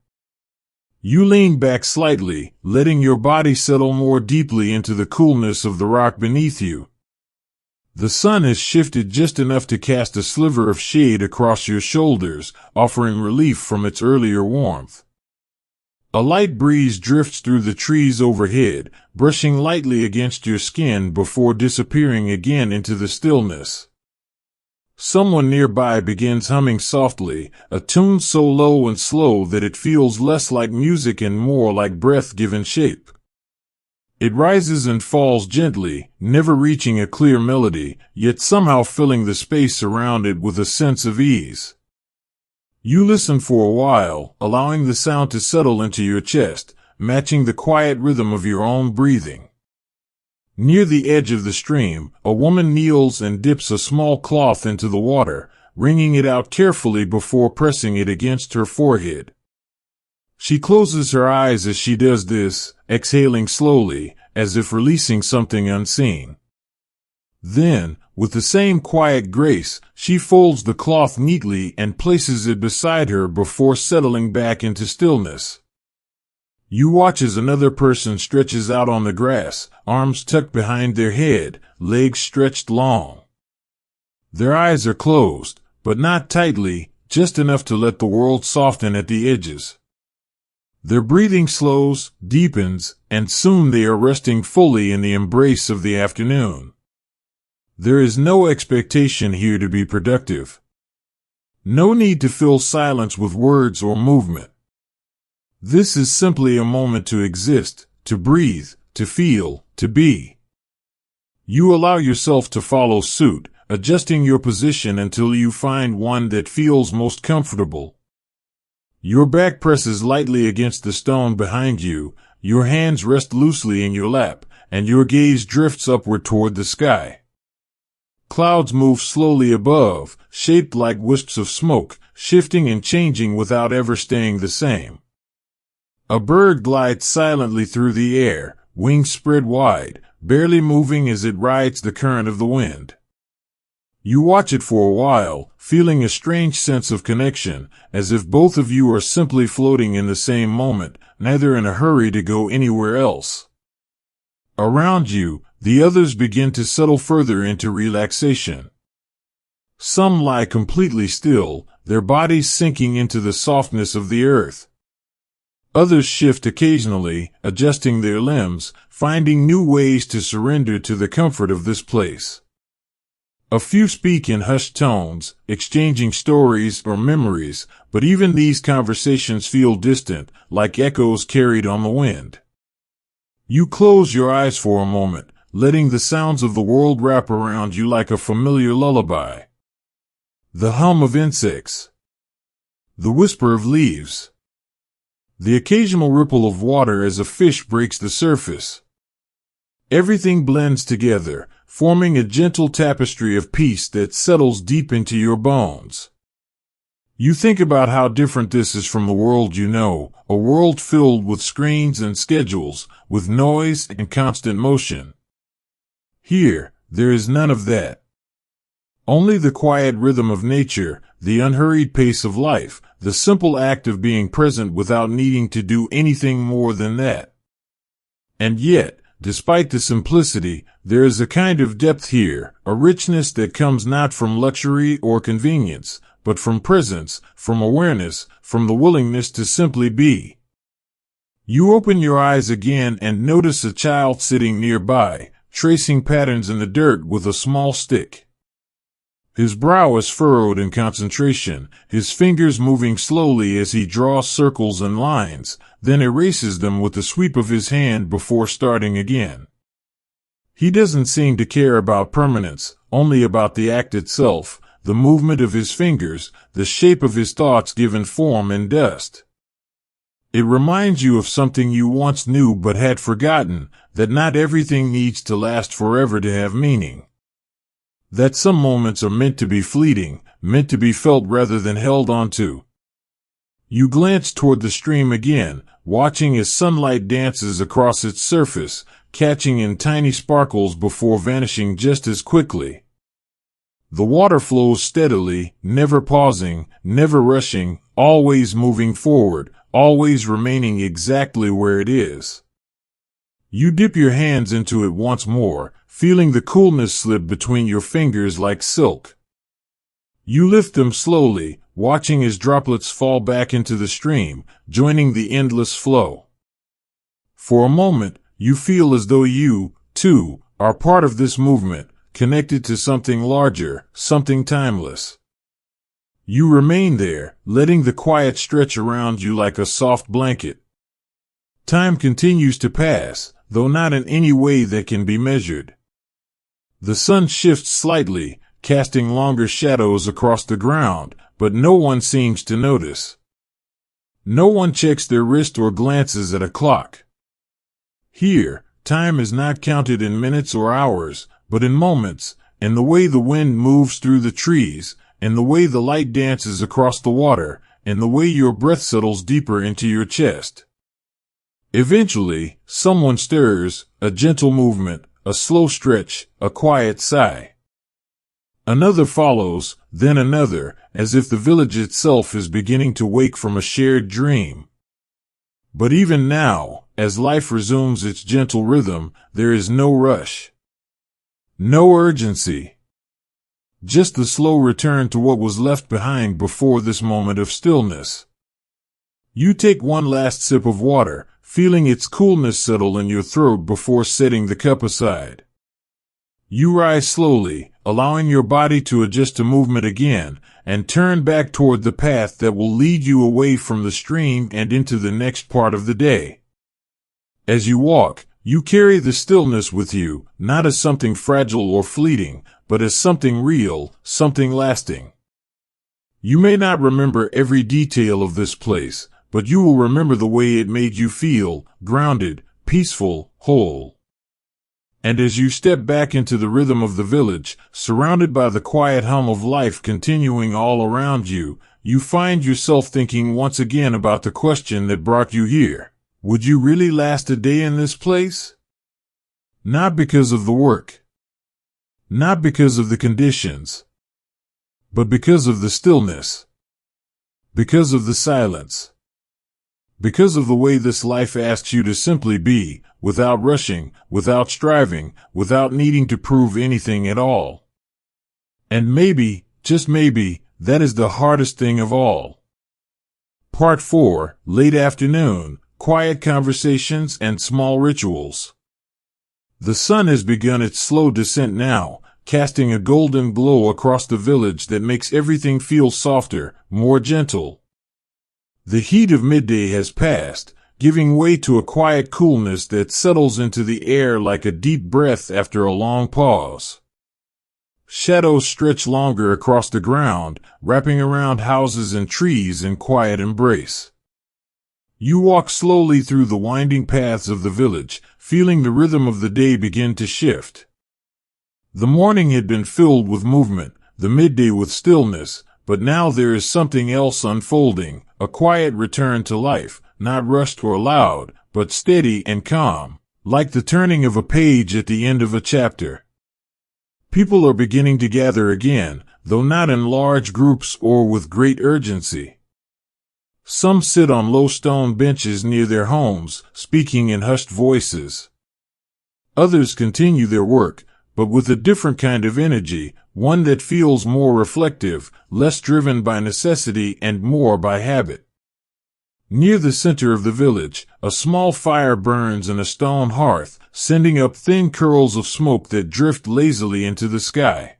You lean back slightly, letting your body settle more deeply into the coolness of the rock beneath you. The sun has shifted just enough to cast a sliver of shade across your shoulders, offering relief from its earlier warmth. A light breeze drifts through the trees overhead, brushing lightly against your skin before disappearing again into the stillness. Someone nearby begins humming softly, a tune so low and slow that it feels less like music and more like breath given shape. It rises and falls gently, never reaching a clear melody, yet somehow filling the space around it with a sense of ease. You listen for a while, allowing the sound to settle into your chest, matching the quiet rhythm of your own breathing. Near the edge of the stream, a woman kneels and dips a small cloth into the water, wringing it out carefully before pressing it against her forehead. She closes her eyes as she does this, exhaling slowly, as if releasing something unseen. Then, with the same quiet grace, she folds the cloth neatly and places it beside her before settling back into stillness. You watch as another person stretches out on the grass, arms tucked behind their head, legs stretched long. Their eyes are closed, but not tightly, just enough to let the world soften at the edges. Their breathing slows, deepens, and soon they are resting fully in the embrace of the afternoon. There is no expectation here to be productive. No need to fill silence with words or movement. This is simply a moment to exist, to breathe, to feel, to be. You allow yourself to follow suit, adjusting your position until you find one that feels most comfortable. Your back presses lightly against the stone behind you, your hands rest loosely in your lap, and your gaze drifts upward toward the sky. Clouds move slowly above, shaped like wisps of smoke, shifting and changing without ever staying the same. A bird glides silently through the air, wings spread wide, barely moving as it rides the current of the wind. You watch it for a while, feeling a strange sense of connection, as if both of you are simply floating in the same moment, neither in a hurry to go anywhere else. Around you, the others begin to settle further into relaxation. Some lie completely still, their bodies sinking into the softness of the earth. Others shift occasionally, adjusting their limbs, finding new ways to surrender to the comfort of this place. A few speak in hushed tones, exchanging stories or memories, but even these conversations feel distant, like echoes carried on the wind. You close your eyes for a moment, letting the sounds of the world wrap around you like a familiar lullaby. The hum of insects. The whisper of leaves. The occasional ripple of water as a fish breaks the surface. Everything blends together, forming a gentle tapestry of peace that settles deep into your bones. You think about how different this is from the world you know, a world filled with screens and schedules, with noise and constant motion. Here, there is none of that. Only the quiet rhythm of nature, the unhurried pace of life, the simple act of being present without needing to do anything more than that. And yet, despite the simplicity, there is a kind of depth here, a richness that comes not from luxury or convenience, but from presence, from awareness, from the willingness to simply be. You open your eyes again and notice a child sitting nearby, tracing patterns in the dirt with a small stick. His brow is furrowed in concentration, his fingers moving slowly as he draws circles and lines, then erases them with a sweep of his hand before starting again. He doesn't seem to care about permanence, only about the act itself, the movement of his fingers, the shape of his thoughts given form in dust. It reminds you of something you once knew but had forgotten, that not everything needs to last forever to have meaning. That some moments are meant to be fleeting, meant to be felt rather than held onto. You glance toward the stream again, watching as sunlight dances across its surface, catching in tiny sparkles before vanishing just as quickly. The water flows steadily, never pausing, never rushing, always moving forward, always remaining exactly where it is. You dip your hands into it once more, feeling the coolness slip between your fingers like silk. You lift them slowly, watching as droplets fall back into the stream, joining the endless flow. For a moment, you feel as though you, too, are part of this movement, connected to something larger, something timeless. You remain there, letting the quiet stretch around you like a soft blanket. Time continues to pass, though not in any way that can be measured. The sun shifts slightly, casting longer shadows across the ground, but no one seems to notice. No one checks their wrist or glances at a clock. Here, time is not counted in minutes or hours, but in moments, in the way the wind moves through the trees, in the way the light dances across the water, in the way your breath settles deeper into your chest. Eventually, someone stirs, a gentle movement, a slow stretch, a quiet sigh. Another follows, then another, as if the village itself is beginning to wake from a shared dream. But even now, as life resumes its gentle rhythm, there is no rush. No urgency. Just the slow return to what was left behind before this moment of stillness. You take one last sip of water, feeling its coolness settle in your throat before setting the cup aside. You rise slowly, allowing your body to adjust to movement again, and turn back toward the path that will lead you away from the stream and into the next part of the day. As you walk, you carry the stillness with you, not as something fragile or fleeting, but as something real, something lasting. You may not remember every detail of this place, but you will remember the way it made you feel, grounded, peaceful, whole. And as you step back into the rhythm of the village, surrounded by the quiet hum of life continuing all around you, you find yourself thinking once again about the question that brought you here. Would you really last a day in this place? Not because of the work. Not because of the conditions. But because of the stillness. Because of the silence. Because of the way this life asks you to simply be, without rushing, without striving, without needing to prove anything at all. And maybe, just maybe, that is the hardest thing of all. Part 4, Late Afternoon, Quiet Conversations and Small Rituals. The sun has begun its slow descent now, casting a golden glow across the village that makes everything feel softer, more gentle. The heat of midday has passed, giving way to a quiet coolness that settles into the air like a deep breath after a long pause. Shadows stretch longer across the ground, wrapping around houses and trees in quiet embrace. You walk slowly through the winding paths of the village, feeling the rhythm of the day begin to shift. The morning had been filled with movement, the midday with stillness, but now there is something else unfolding, a quiet return to life, not rushed or loud, but steady and calm, like the turning of a page at the end of a chapter. People are beginning to gather again, though not in large groups or with great urgency. Some sit on low stone benches near their homes, speaking in hushed voices. Others continue their work, but with a different kind of energy, one that feels more reflective, less driven by necessity and more by habit. Near the center of the village, a small fire burns in a stone hearth, sending up thin curls of smoke that drift lazily into the sky.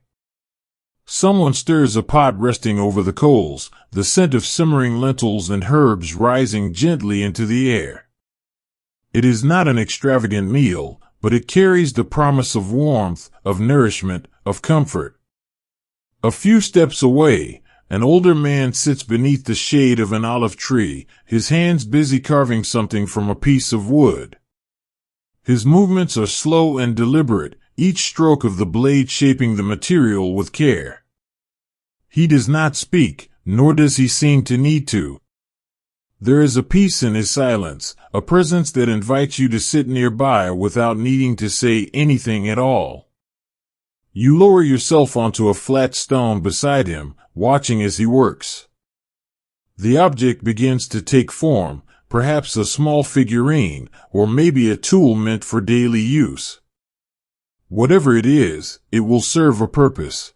Someone stirs a pot resting over the coals, the scent of simmering lentils and herbs rising gently into the air. It is not an extravagant meal, but it carries the promise of warmth, of nourishment, of comfort. A few steps away, an older man sits beneath the shade of an olive tree, his hands busy carving something from a piece of wood. His movements are slow and deliberate, each stroke of the blade shaping the material with care. He does not speak, nor does he seem to need to. There is a peace in his silence, a presence that invites you to sit nearby without needing to say anything at all. You lower yourself onto a flat stone beside him, watching as he works. The object begins to take form, perhaps a small figurine, or maybe a tool meant for daily use. Whatever it is, it will serve a purpose.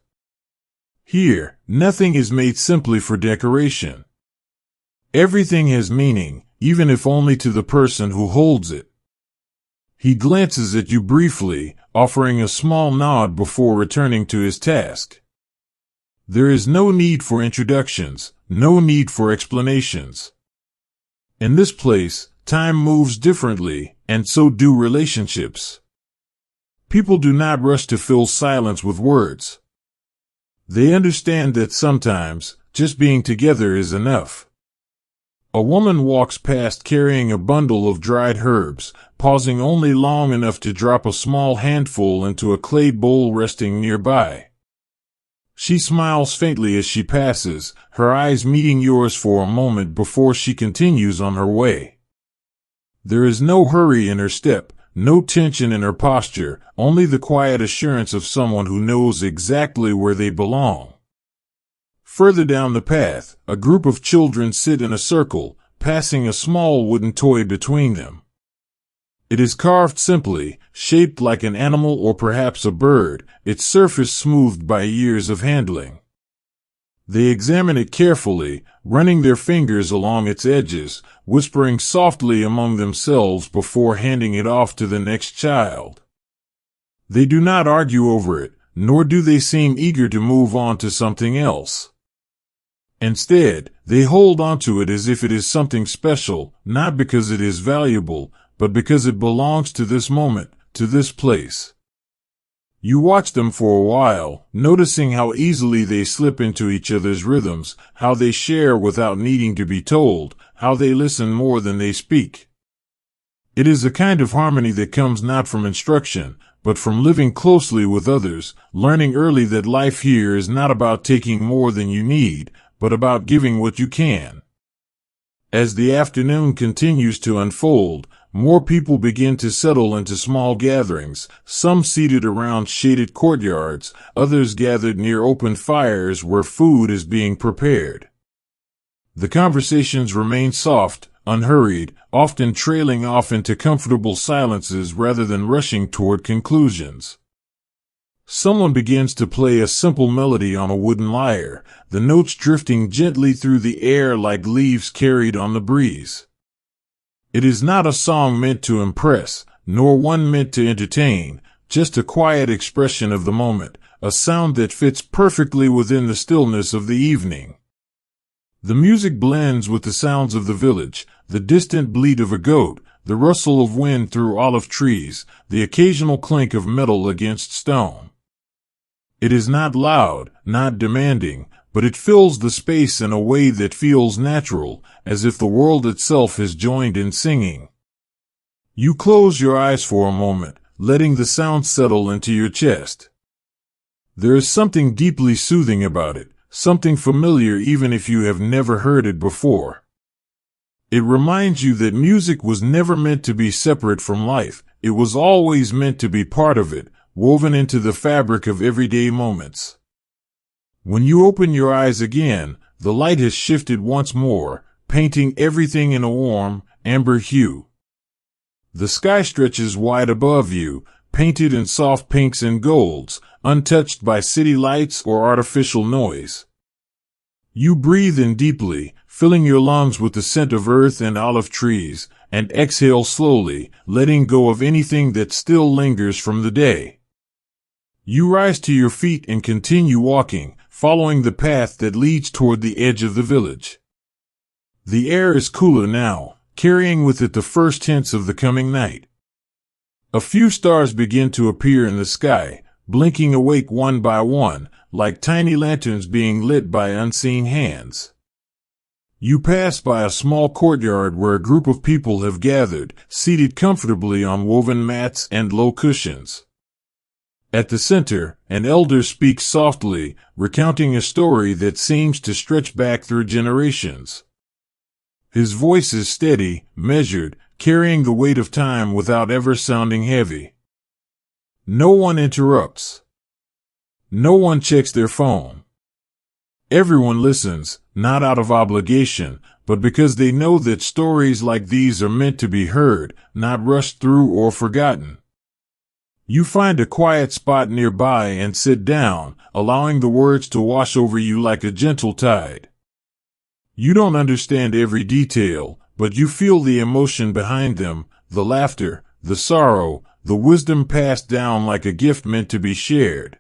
Here, nothing is made simply for decoration. Everything has meaning, even if only to the person who holds it. He glances at you briefly, offering a small nod before returning to his task. There is no need for introductions, no need for explanations. In this place, time moves differently, and so do relationships. People do not rush to fill silence with words. They understand that sometimes, just being together is enough. A woman walks past carrying a bundle of dried herbs, pausing only long enough to drop a small handful into a clay bowl resting nearby. She smiles faintly as she passes, her eyes meeting yours for a moment before she continues on her way. There is no hurry in her step, no tension in her posture, only the quiet assurance of someone who knows exactly where they belong. Further down the path, a group of children sit in a circle, passing a small wooden toy between them. It is carved simply, shaped like an animal or perhaps a bird, its surface smoothed by years of handling. They examine it carefully, running their fingers along its edges, whispering softly among themselves before handing it off to the next child. They do not argue over it, nor do they seem eager to move on to something else. Instead, they hold onto it as if it is something special, not because it is valuable, but because it belongs to this moment, to this place. You watch them for a while, noticing how easily they slip into each other's rhythms, how they share without needing to be told, how they listen more than they speak. It is a kind of harmony that comes not from instruction, but from living closely with others, learning early that life here is not about taking more than you need, but about giving what you can. As the afternoon continues to unfold, more people begin to settle into small gatherings, some seated around shaded courtyards, others gathered near open fires where food is being prepared. The conversations remain soft, unhurried, often trailing off into comfortable silences rather than rushing toward conclusions. Someone begins to play a simple melody on a wooden lyre, the notes drifting gently through the air like leaves carried on the breeze. It is not a song meant to impress, nor one meant to entertain, just a quiet expression of the moment, a sound that fits perfectly within the stillness of the evening. The music blends with the sounds of the village, the distant bleat of a goat, the rustle of wind through olive trees, the occasional clink of metal against stone. It is not loud, not demanding, but it fills the space in a way that feels natural, as if the world itself has joined in singing. You close your eyes for a moment, letting the sound settle into your chest. There is something deeply soothing about it, something familiar even if you have never heard it before. It reminds you that music was never meant to be separate from life, it was always meant to be part of it, woven into the fabric of everyday moments. When you open your eyes again, the light has shifted once more, painting everything in a warm, amber hue. The sky stretches wide above you, painted in soft pinks and golds, untouched by city lights or artificial noise. You breathe in deeply, filling your lungs with the scent of earth and olive trees, and exhale slowly, letting go of anything that still lingers from the day. You rise to your feet and continue walking, following the path that leads toward the edge of the village. The air is cooler now, carrying with it the first hints of the coming night. A few stars begin to appear in the sky, blinking awake one by one, like tiny lanterns being lit by unseen hands. You pass by a small courtyard where a group of people have gathered, seated comfortably on woven mats and low cushions. At the center, an elder speaks softly, recounting a story that seems to stretch back through generations. His voice is steady, measured, carrying the weight of time without ever sounding heavy. No one interrupts. No one checks their phone. Everyone listens, not out of obligation, but because they know that stories like these are meant to be heard, not rushed through or forgotten. You find a quiet spot nearby and sit down, allowing the words to wash over you like a gentle tide. You don't understand every detail, but you feel the emotion behind them, the laughter, the sorrow, the wisdom passed down like a gift meant to be shared.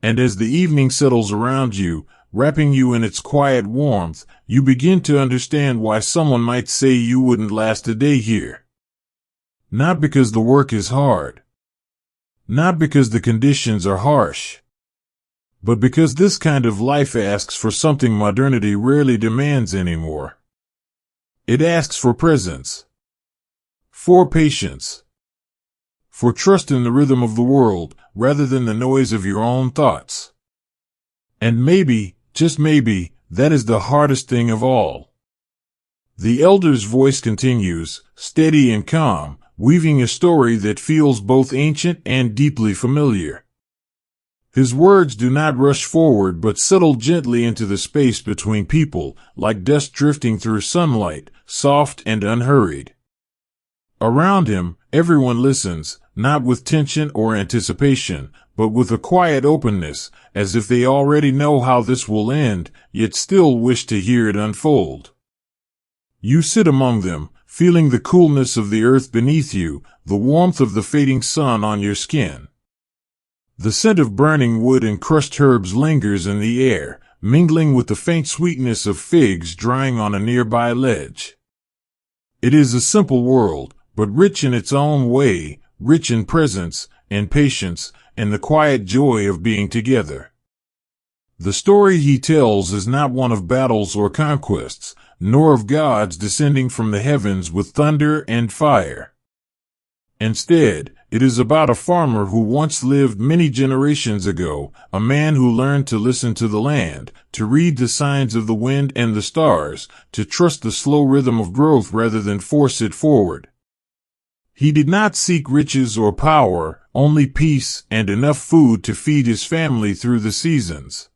And as the evening settles around you, wrapping you in its quiet warmth, you begin to understand why someone might say you wouldn't last a day here. Not because the work is hard. Not because the conditions are harsh. But because this kind of life asks for something modernity rarely demands anymore. It asks for presence. For patience. For trust in the rhythm of the world, rather than the noise of your own thoughts. And maybe, just maybe, that is the hardest thing of all. The elder's voice continues, steady and calm, weaving a story that feels both ancient and deeply familiar. His words do not rush forward but settle gently into the space between people, like dust drifting through sunlight, soft and unhurried. Around him, everyone listens, not with tension or anticipation, but with a quiet openness, as if they already know how this will end, yet still wish to hear it unfold. You sit among them, feeling the coolness of the earth beneath you, the warmth of the fading sun on your skin. The scent of burning wood and crushed herbs lingers in the air, mingling with the faint sweetness of figs drying on a nearby ledge. It is a simple world, but rich in its own way, rich in presence, and patience, and the quiet joy of being together. The story he tells is not one of battles or conquests, nor of gods descending from the heavens with thunder and fire. Instead, it is about a farmer who once lived many generations ago, a man who learned to listen to the land, to read the signs of the wind and the stars, to trust the slow rhythm of growth rather than force it forward. He did not seek riches or power, only peace and enough food to feed his family through the seasons.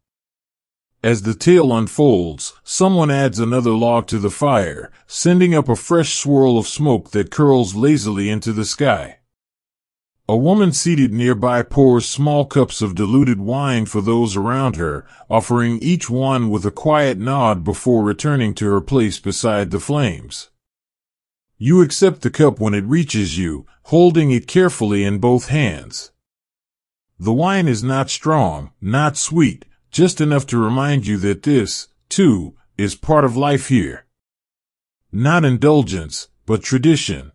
As the tale unfolds, someone adds another log to the fire, sending up a fresh swirl of smoke that curls lazily into the sky. A woman seated nearby pours small cups of diluted wine for those around her, offering each one with a quiet nod before returning to her place beside the flames. You accept the cup when it reaches you, holding it carefully in both hands. The wine is not strong, not sweet, just enough to remind you that this, too, is part of life here. Not indulgence, but tradition.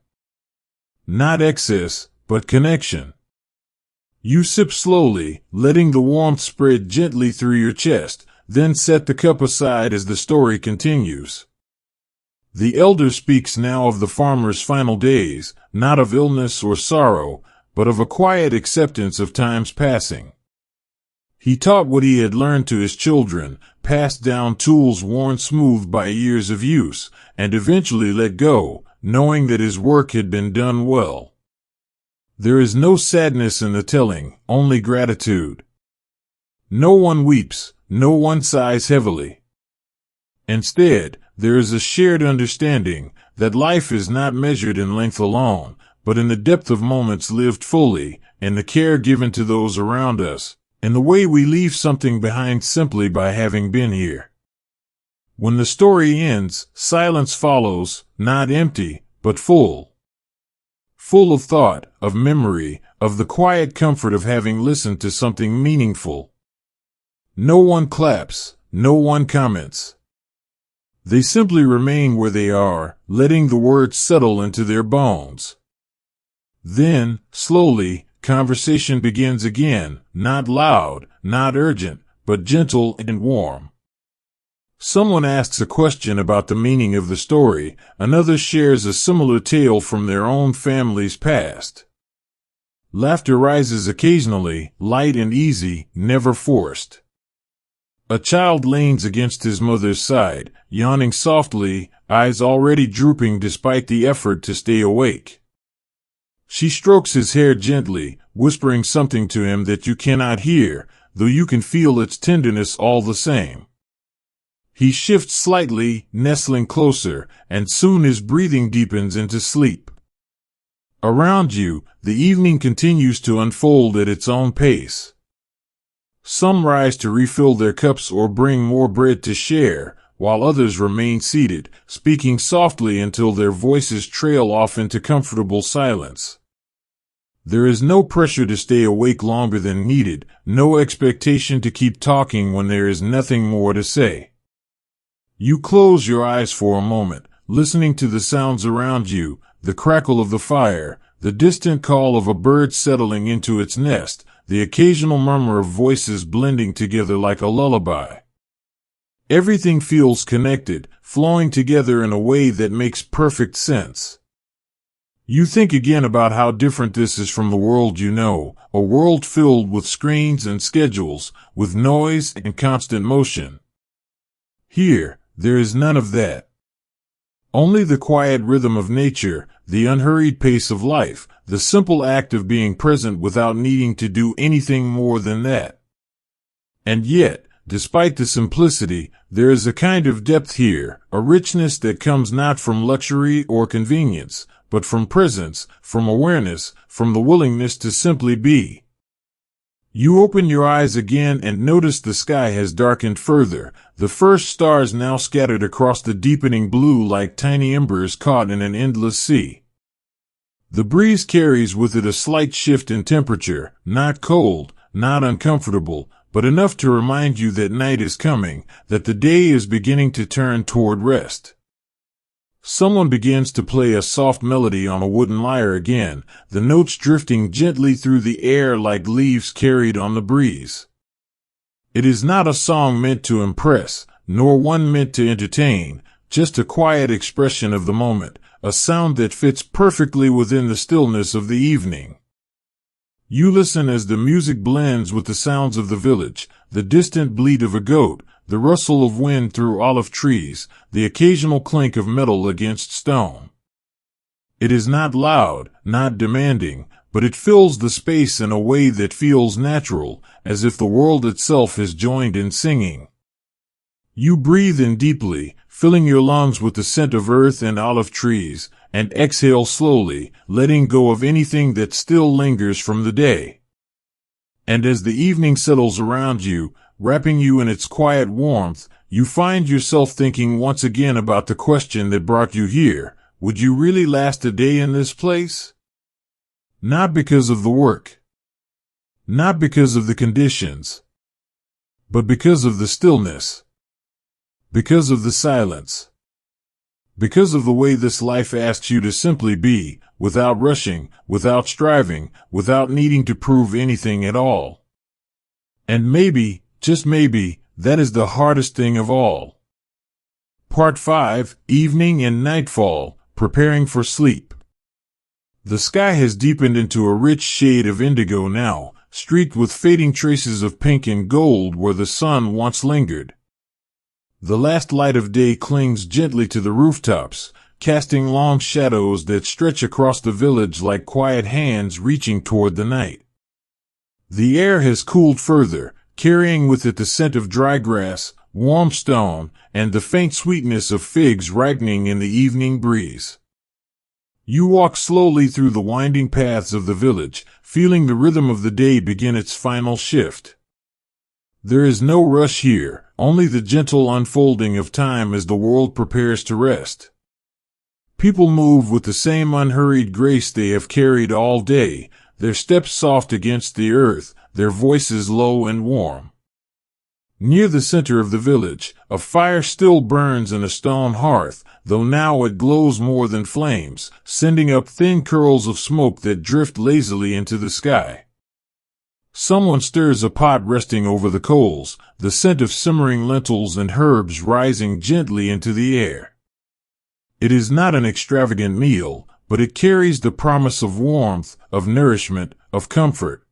Not excess, but connection. You sip slowly, letting the warmth spread gently through your chest, then set the cup aside as the story continues. The elder speaks now of the farmer's final days, not of illness or sorrow, but of a quiet acceptance of time's passing. He taught what he had learned to his children, passed down tools worn smooth by years of use, and eventually let go, knowing that his work had been done well. There is no sadness in the telling, only gratitude. No one weeps, no one sighs heavily. Instead, there is a shared understanding that life is not measured in length alone, but in the depth of moments lived fully, and the care given to those around us, and the way we leave something behind simply by having been here. When the story ends, silence follows, not empty, but full. Full of thought, of memory, of the quiet comfort of having listened to something meaningful. No one claps, no one comments. They simply remain where they are, letting the words settle into their bones. Then, slowly, conversation begins again, not loud, not urgent, but gentle and warm. Someone asks a question about the meaning of the story, another shares a similar tale from their own family's past. Laughter rises occasionally, light and easy, never forced. A child leans against his mother's side, yawning softly, eyes already drooping despite the effort to stay awake. She strokes his hair gently, whispering something to him that you cannot hear, though you can feel its tenderness all the same. He shifts slightly, nestling closer, and soon his breathing deepens into sleep. Around you, the evening continues to unfold at its own pace. Some rise to refill their cups or bring more bread to share, while others remain seated, speaking softly until their voices trail off into comfortable silence. There is no pressure to stay awake longer than needed, no expectation to keep talking when there is nothing more to say. You close your eyes for a moment, listening to the sounds around you, the crackle of the fire, the distant call of a bird settling into its nest, the occasional murmur of voices blending together like a lullaby. Everything feels connected, flowing together in a way that makes perfect sense. You think again about how different this is from the world you know, a world filled with screens and schedules, with noise and constant motion. Here, there is none of that. Only the quiet rhythm of nature, the unhurried pace of life, the simple act of being present without needing to do anything more than that. And yet, despite the simplicity, there is a kind of depth here, a richness that comes not from luxury or convenience, but from presence, from awareness, from the willingness to simply be. You open your eyes again and notice the sky has darkened further, the first stars now scattered across the deepening blue like tiny embers caught in an endless sea. The breeze carries with it a slight shift in temperature, not cold, not uncomfortable, but enough to remind you that night is coming, that the day is beginning to turn toward rest. Someone begins to play a soft melody on a wooden lyre again, the notes drifting gently through the air like leaves carried on the breeze. It is not a song meant to impress, nor one meant to entertain, just a quiet expression of the moment, a sound that fits perfectly within the stillness of the evening. You listen as the music blends with the sounds of the village, the distant bleat of a goat, the rustle of wind through olive trees, the occasional clink of metal against stone. It is not loud, not demanding, but it fills the space in a way that feels natural, as if the world itself has joined in singing. You breathe in deeply, filling your lungs with the scent of earth and olive trees, and exhale slowly, letting go of anything that still lingers from the day. And as the evening settles around you, wrapping you in its quiet warmth, you find yourself thinking once again about the question that brought you here: would you really last a day in this place? Not because of the work, not because of the conditions, but because of the stillness, because of the silence, because of the way this life asks you to simply be, without rushing, without striving, without needing to prove anything at all. And maybe, just maybe, that is the hardest thing of all. Part 5, Evening and Nightfall, Preparing for Sleep. The sky has deepened into a rich shade of indigo now, streaked with fading traces of pink and gold where the sun once lingered. The last light of day clings gently to the rooftops, casting long shadows that stretch across the village like quiet hands reaching toward the night. The air has cooled further, carrying with it the scent of dry grass, warm stone, and the faint sweetness of figs ripening in the evening breeze. You walk slowly through the winding paths of the village, feeling the rhythm of the day begin its final shift. There is no rush here, only the gentle unfolding of time as the world prepares to rest. People move with the same unhurried grace they have carried all day, their steps soft against the earth, their voices low and warm. Near the center of the village, a fire still burns in a stone hearth, though now it glows more than flames, sending up thin curls of smoke that drift lazily into the sky. Someone stirs a pot resting over the coals, the scent of simmering lentils and herbs rising gently into the air. It is not an extravagant meal, but it carries the promise of warmth, of nourishment, of comfort.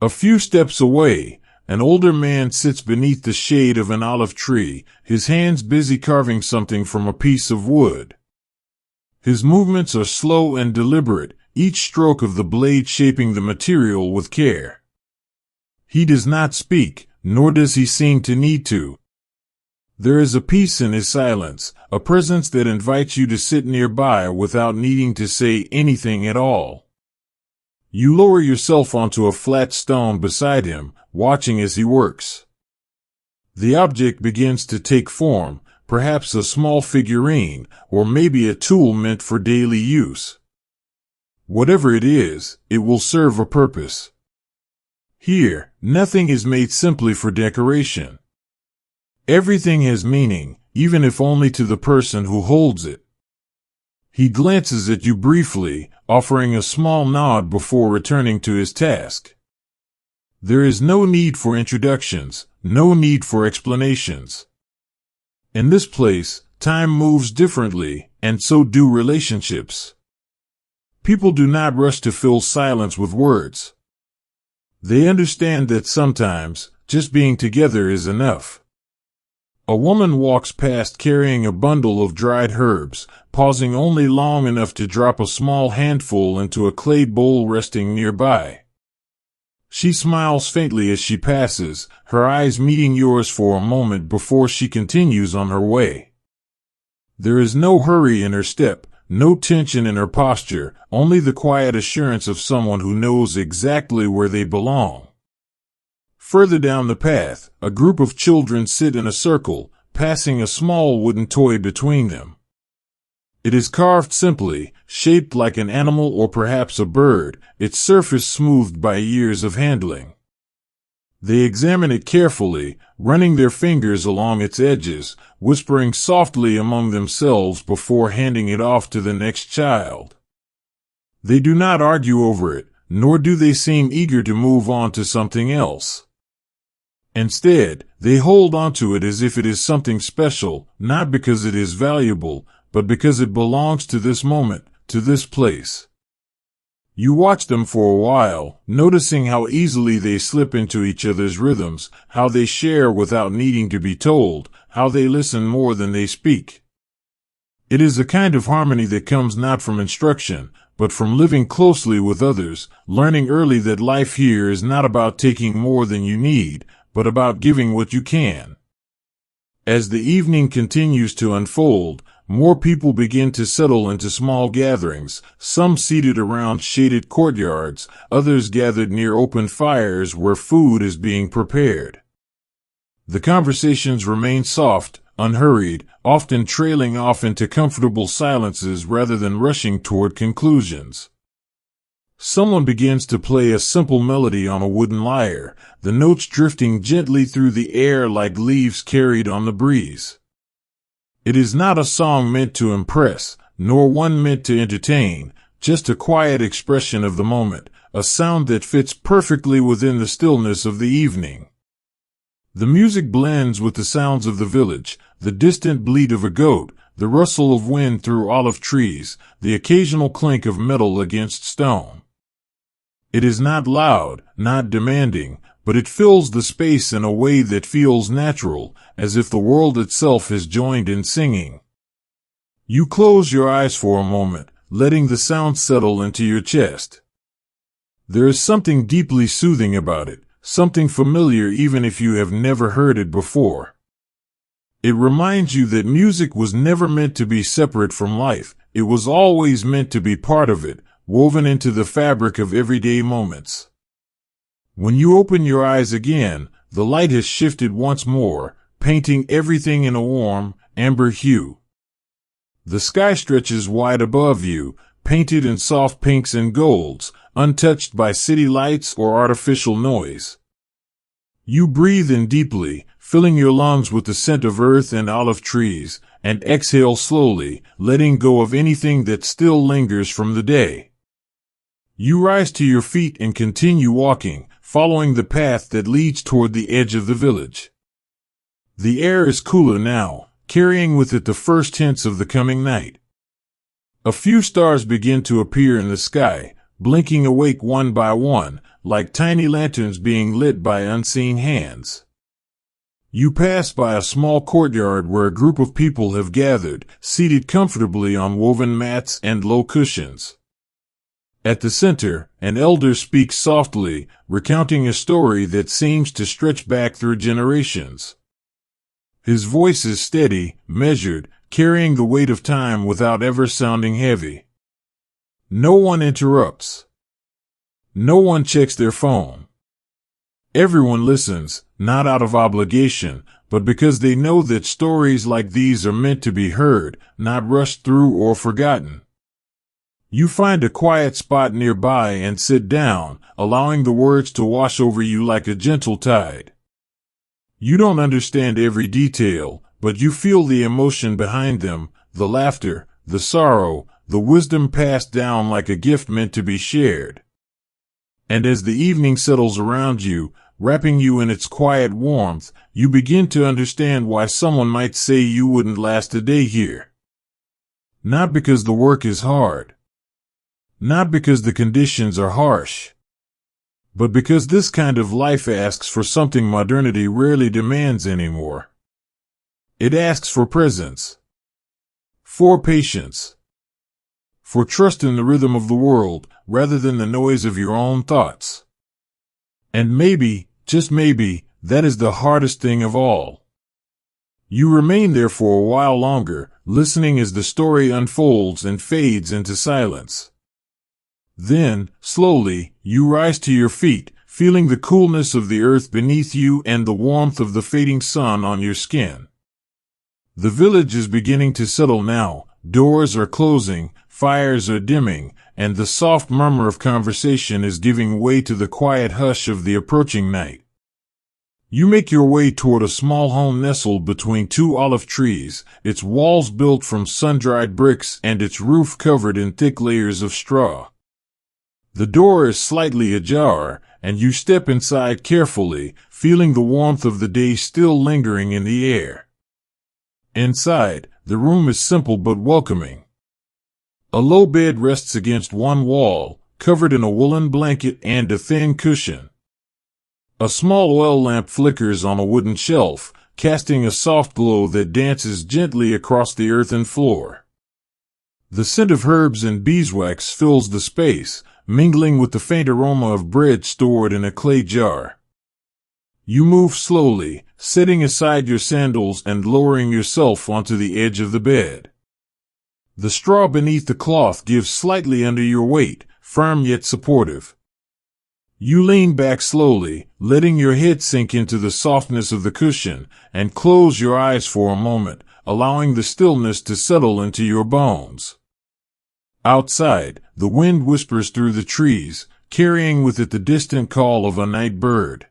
A few steps away, an older man sits beneath the shade of an olive tree, his hands busy carving something from a piece of wood. His movements are slow and deliberate, each stroke of the blade shaping the material with care. He does not speak, nor does he seem to need to. There is a peace in his silence, a presence that invites you to sit nearby without needing to say anything at all. You lower yourself onto a flat stone beside him, watching as he works. The object begins to take form, perhaps a small figurine, or maybe a tool meant for daily use. Whatever it is, it will serve a purpose. Here, nothing is made simply for decoration. Everything has meaning, even if only to the person who holds it. He glances at you briefly, offering a small nod before returning to his task. There is no need for introductions, no need for explanations. In this place, time moves differently, and so do relationships. People do not rush to fill silence with words. They understand that sometimes, just being together is enough. A woman walks past carrying a bundle of dried herbs, pausing only long enough to drop a small handful into a clay bowl resting nearby. She smiles faintly as she passes, her eyes meeting yours for a moment before she continues on her way. There is no hurry in her step, no tension in her posture, only the quiet assurance of someone who knows exactly where they belong. Further down the path, a group of children sit in a circle, passing a small wooden toy between them. It is carved simply, shaped like an animal or perhaps a bird, its surface smoothed by years of handling. They examine it carefully, running their fingers along its edges, whispering softly among themselves before handing it off to the next child. They do not argue over it, nor do they seem eager to move on to something else. Instead, they hold onto it as if it is something special, not because it is valuable, but because it belongs to this moment, to this place. You watch them for a while, noticing how easily they slip into each other's rhythms, how they share without needing to be told, how they listen more than they speak. It is a kind of harmony that comes not from instruction, but from living closely with others, learning early that life here is not about taking more than you need, but about giving what you can. As the evening continues to unfold, more people begin to settle into small gatherings, some seated around shaded courtyards, others gathered near open fires where food is being prepared. The conversations remain soft, unhurried, often trailing off into comfortable silences rather than rushing toward conclusions. Someone begins to play a simple melody on a wooden lyre, the notes drifting gently through the air like leaves carried on the breeze. It is not a song meant to impress, nor one meant to entertain, just a quiet expression of the moment, a sound that fits perfectly within the stillness of the evening. The music blends with the sounds of the village, the distant bleat of a goat, the rustle of wind through olive trees, the occasional clink of metal against stone. It is not loud, not demanding, but it fills the space in a way that feels natural, as if the world itself has joined in singing. You close your eyes for a moment, letting the sound settle into your chest. There is something deeply soothing about it, something familiar even if you have never heard it before. It reminds you that music was never meant to be separate from life, it was always meant to be part of it, woven into the fabric of everyday moments. When you open your eyes again, the light has shifted once more, painting everything in a warm, amber hue. The sky stretches wide above you, painted in soft pinks and golds, untouched by city lights or artificial noise. You breathe in deeply, filling your lungs with the scent of earth and olive trees, and exhale slowly, letting go of anything that still lingers from the day. You rise to your feet and continue walking, following the path that leads toward the edge of the village. The air is cooler now, carrying with it the first hints of the coming night. A few stars begin to appear in the sky, blinking awake one by one, like tiny lanterns being lit by unseen hands. You pass by a small courtyard where a group of people have gathered, seated comfortably on woven mats and low cushions. At the center, an elder speaks softly, recounting a story that seems to stretch back through generations. His voice is steady, measured, carrying the weight of time without ever sounding heavy. No one interrupts. No one checks their phone. Everyone listens, not out of obligation, but because they know that stories like these are meant to be heard, not rushed through or forgotten. You find a quiet spot nearby and sit down, allowing the words to wash over you like a gentle tide. You don't understand every detail, but you feel the emotion behind them, the laughter, the sorrow, the wisdom passed down like a gift meant to be shared. And as the evening settles around you, wrapping you in its quiet warmth, you begin to understand why someone might say you wouldn't last a day here. Not because the work is hard. Not because the conditions are harsh. But because this kind of life asks for something modernity rarely demands anymore. It asks for presence. For patience. For trust in the rhythm of the world, rather than the noise of your own thoughts. And maybe, just maybe, that is the hardest thing of all. You remain there for a while longer, listening as the story unfolds and fades into silence. Then, slowly, you rise to your feet, feeling the coolness of the earth beneath you and the warmth of the fading sun on your skin. The village is beginning to settle now, doors are closing, fires are dimming, and the soft murmur of conversation is giving way to the quiet hush of the approaching night. You make your way toward a small home nestled between two olive trees, its walls built from sun-dried bricks and its roof covered in thick layers of straw. The door is slightly ajar, and you step inside carefully, feeling the warmth of the day still lingering in the air. Inside, the room is simple but welcoming. A low bed rests against one wall, covered in a woolen blanket and a thin cushion. A small oil lamp flickers on a wooden shelf, casting a soft glow that dances gently across the earthen floor. The scent of herbs and beeswax fills the space, mingling with the faint aroma of bread stored in a clay jar. You move slowly, setting aside your sandals and lowering yourself onto the edge of the bed. The straw beneath the cloth gives slightly under your weight, firm yet supportive. You lean back slowly, letting your head sink into the softness of the cushion, and close your eyes for a moment, allowing the stillness to settle into your bones. Outside, the wind whispers through the trees, carrying with it the distant call of a night bird.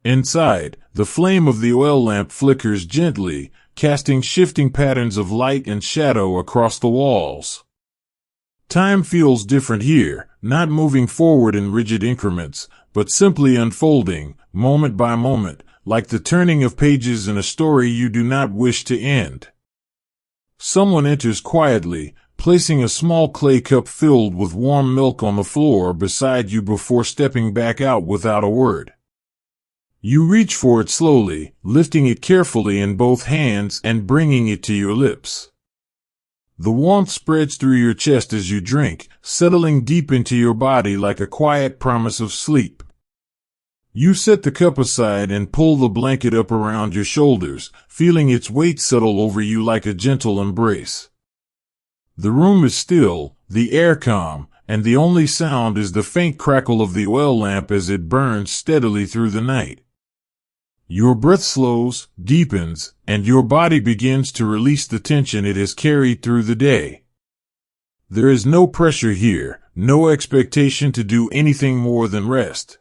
Inside, the flame of the oil lamp flickers gently, casting shifting patterns of light and shadow across the walls. Time feels different here, not moving forward in rigid increments, but simply unfolding, moment by moment, like the turning of pages in a story you do not wish to end. Someone enters quietly, placing a small clay cup filled with warm milk on the floor beside you before stepping back out without a word. You reach for it slowly, lifting it carefully in both hands and bringing it to your lips. The warmth spreads through your chest as you drink, settling deep into your body like a quiet promise of sleep. You set the cup aside and pull the blanket up around your shoulders, feeling its weight settle over you like a gentle embrace. The room is still, the air calm, and the only sound is the faint crackle of the oil lamp as it burns steadily through the night. Your breath slows, deepens, and your body begins to release the tension it has carried through the day. There is no pressure here, no expectation to do anything more than rest.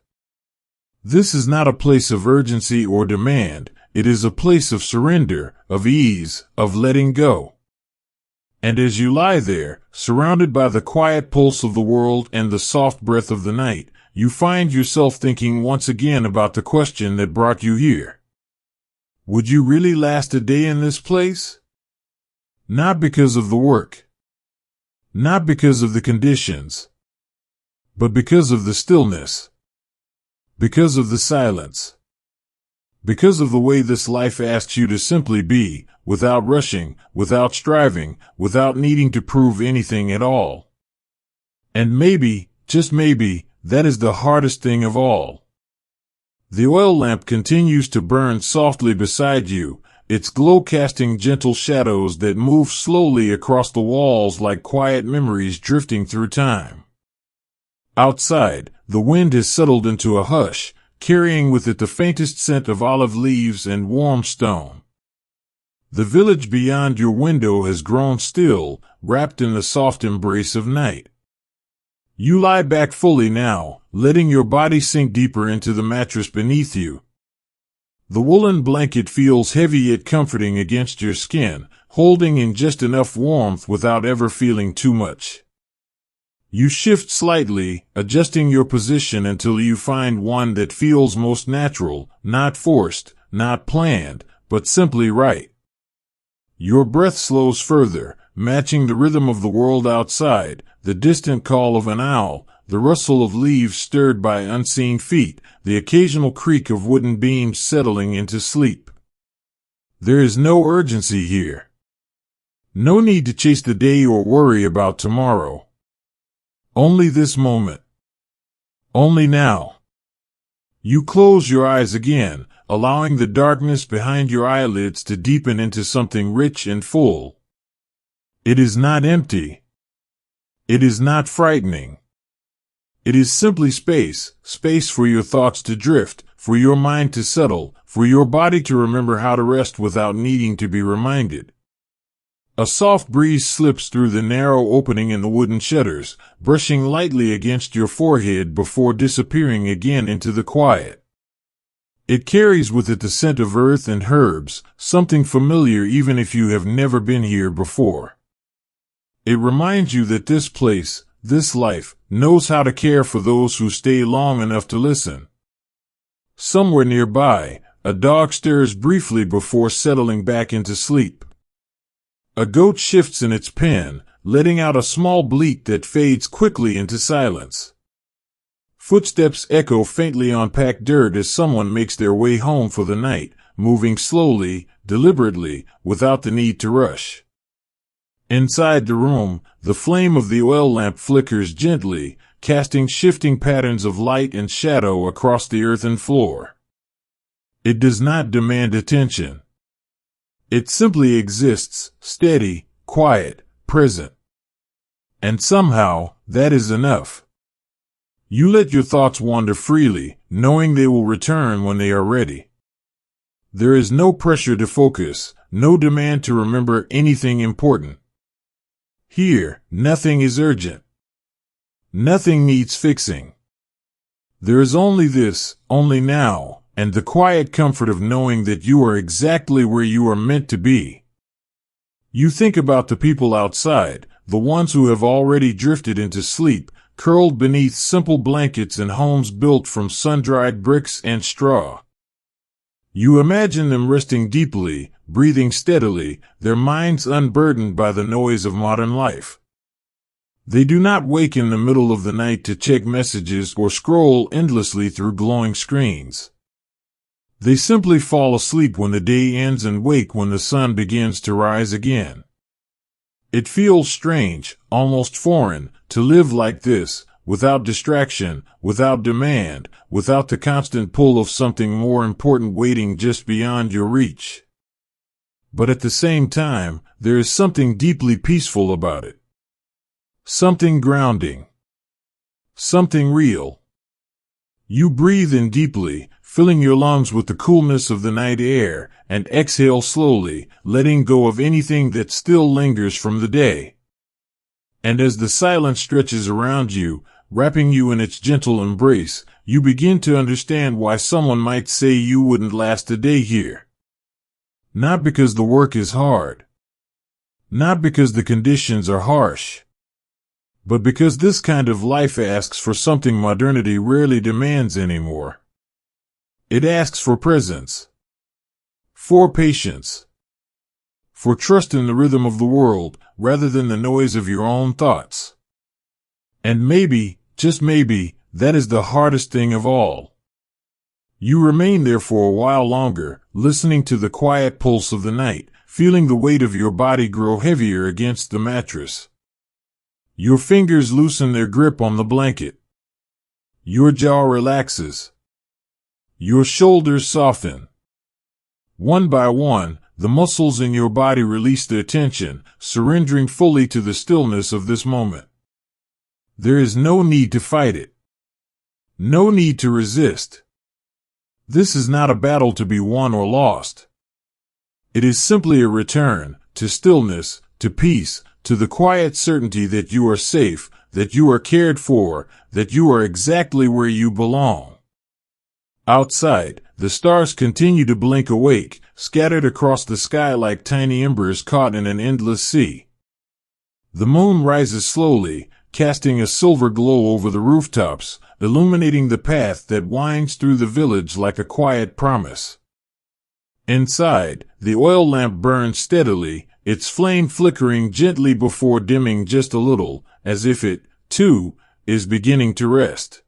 This is not a place of urgency or demand. It is a place of surrender, of ease, of letting go. And as you lie there, surrounded by the quiet pulse of the world and the soft breath of the night, you find yourself thinking once again about the question that brought you here. Would you really last a day in this place? Not because of the work. Not because of the conditions. But because of the stillness. Because of the silence. Because of the way this life asks you to simply be, without rushing, without striving, without needing to prove anything at all. And maybe, just maybe, that is the hardest thing of all. The oil lamp continues to burn softly beside you, its glow casting gentle shadows that move slowly across the walls like quiet memories drifting through time. Outside, the wind has settled into a hush, carrying with it the faintest scent of olive leaves and warm stone. The village beyond your window has grown still, wrapped in the soft embrace of night. You lie back fully now, letting your body sink deeper into the mattress beneath you. The woolen blanket feels heavy yet comforting against your skin, holding in just enough warmth without ever feeling too much. You shift slightly, adjusting your position until you find one that feels most natural, not forced, not planned, but simply right. Your breath slows further, matching the rhythm of the world outside, the distant call of an owl, the rustle of leaves stirred by unseen feet, the occasional creak of wooden beams settling into sleep. There is no urgency here. No need to chase the day or worry about tomorrow. Only this moment. Only now. You close your eyes again, allowing the darkness behind your eyelids to deepen into something rich and full. It is not empty. It is not frightening. It is simply space, space for your thoughts to drift, for your mind to settle, for your body to remember how to rest without needing to be reminded. A soft breeze slips through the narrow opening in the wooden shutters, brushing lightly against your forehead before disappearing again into the quiet. It carries with it the scent of earth and herbs, something familiar even if you have never been here before. It reminds you that this place, this life, knows how to care for those who stay long enough to listen. Somewhere nearby, a dog stirs briefly before settling back into sleep. A goat shifts in its pen, letting out a small bleat that fades quickly into silence. Footsteps echo faintly on packed dirt as someone makes their way home for the night, moving slowly, deliberately, without the need to rush. Inside the room, the flame of the oil lamp flickers gently, casting shifting patterns of light and shadow across the earthen floor. It does not demand attention. It simply exists, steady, quiet, present. And somehow, that is enough. You let your thoughts wander freely, knowing they will return when they are ready. There is no pressure to focus, no demand to remember anything important. Here, nothing is urgent. Nothing needs fixing. There is only this, only now, and the quiet comfort of knowing that you are exactly where you are meant to be. You think about the people outside, the ones who have already drifted into sleep, curled beneath simple blankets in homes built from sun-dried bricks and straw. You imagine them resting deeply, breathing steadily, their minds unburdened by the noise of modern life. They do not wake in the middle of the night to check messages or scroll endlessly through glowing screens. They simply fall asleep when the day ends and wake when the sun begins to rise again. It feels strange, almost foreign, to live like this, without distraction, without demand, without the constant pull of something more important waiting just beyond your reach. But at the same time, there is something deeply peaceful about it. Something grounding. Something real. You breathe in deeply, filling your lungs with the coolness of the night air, and exhale slowly, letting go of anything that still lingers from the day. And as the silence stretches around you, wrapping you in its gentle embrace, you begin to understand why someone might say you wouldn't last a day here. Not because the work is hard. Not because the conditions are harsh. But because this kind of life asks for something modernity rarely demands anymore. It asks for presence. For patience. For trust in the rhythm of the world, rather than the noise of your own thoughts. And maybe, just maybe, that is the hardest thing of all. You remain there for a while longer, listening to the quiet pulse of the night, feeling the weight of your body grow heavier against the mattress. Your fingers loosen their grip on the blanket. Your jaw relaxes. Your shoulders soften. One by one, the muscles in your body release their tension, surrendering fully to the stillness of this moment. There is no need to fight it. No need to resist. This is not a battle to be won or lost. It is simply a return to stillness, to peace, to the quiet certainty that you are safe, that you are cared for, that you are exactly where you belong. Outside, the stars continue to blink awake, scattered across the sky like tiny embers caught in an endless sea. The moon rises slowly, casting a silver glow over the rooftops, illuminating the path that winds through the village like a quiet promise. Inside, the oil lamp burns steadily, its flame flickering gently before dimming just a little, as if it, too, is beginning to rest.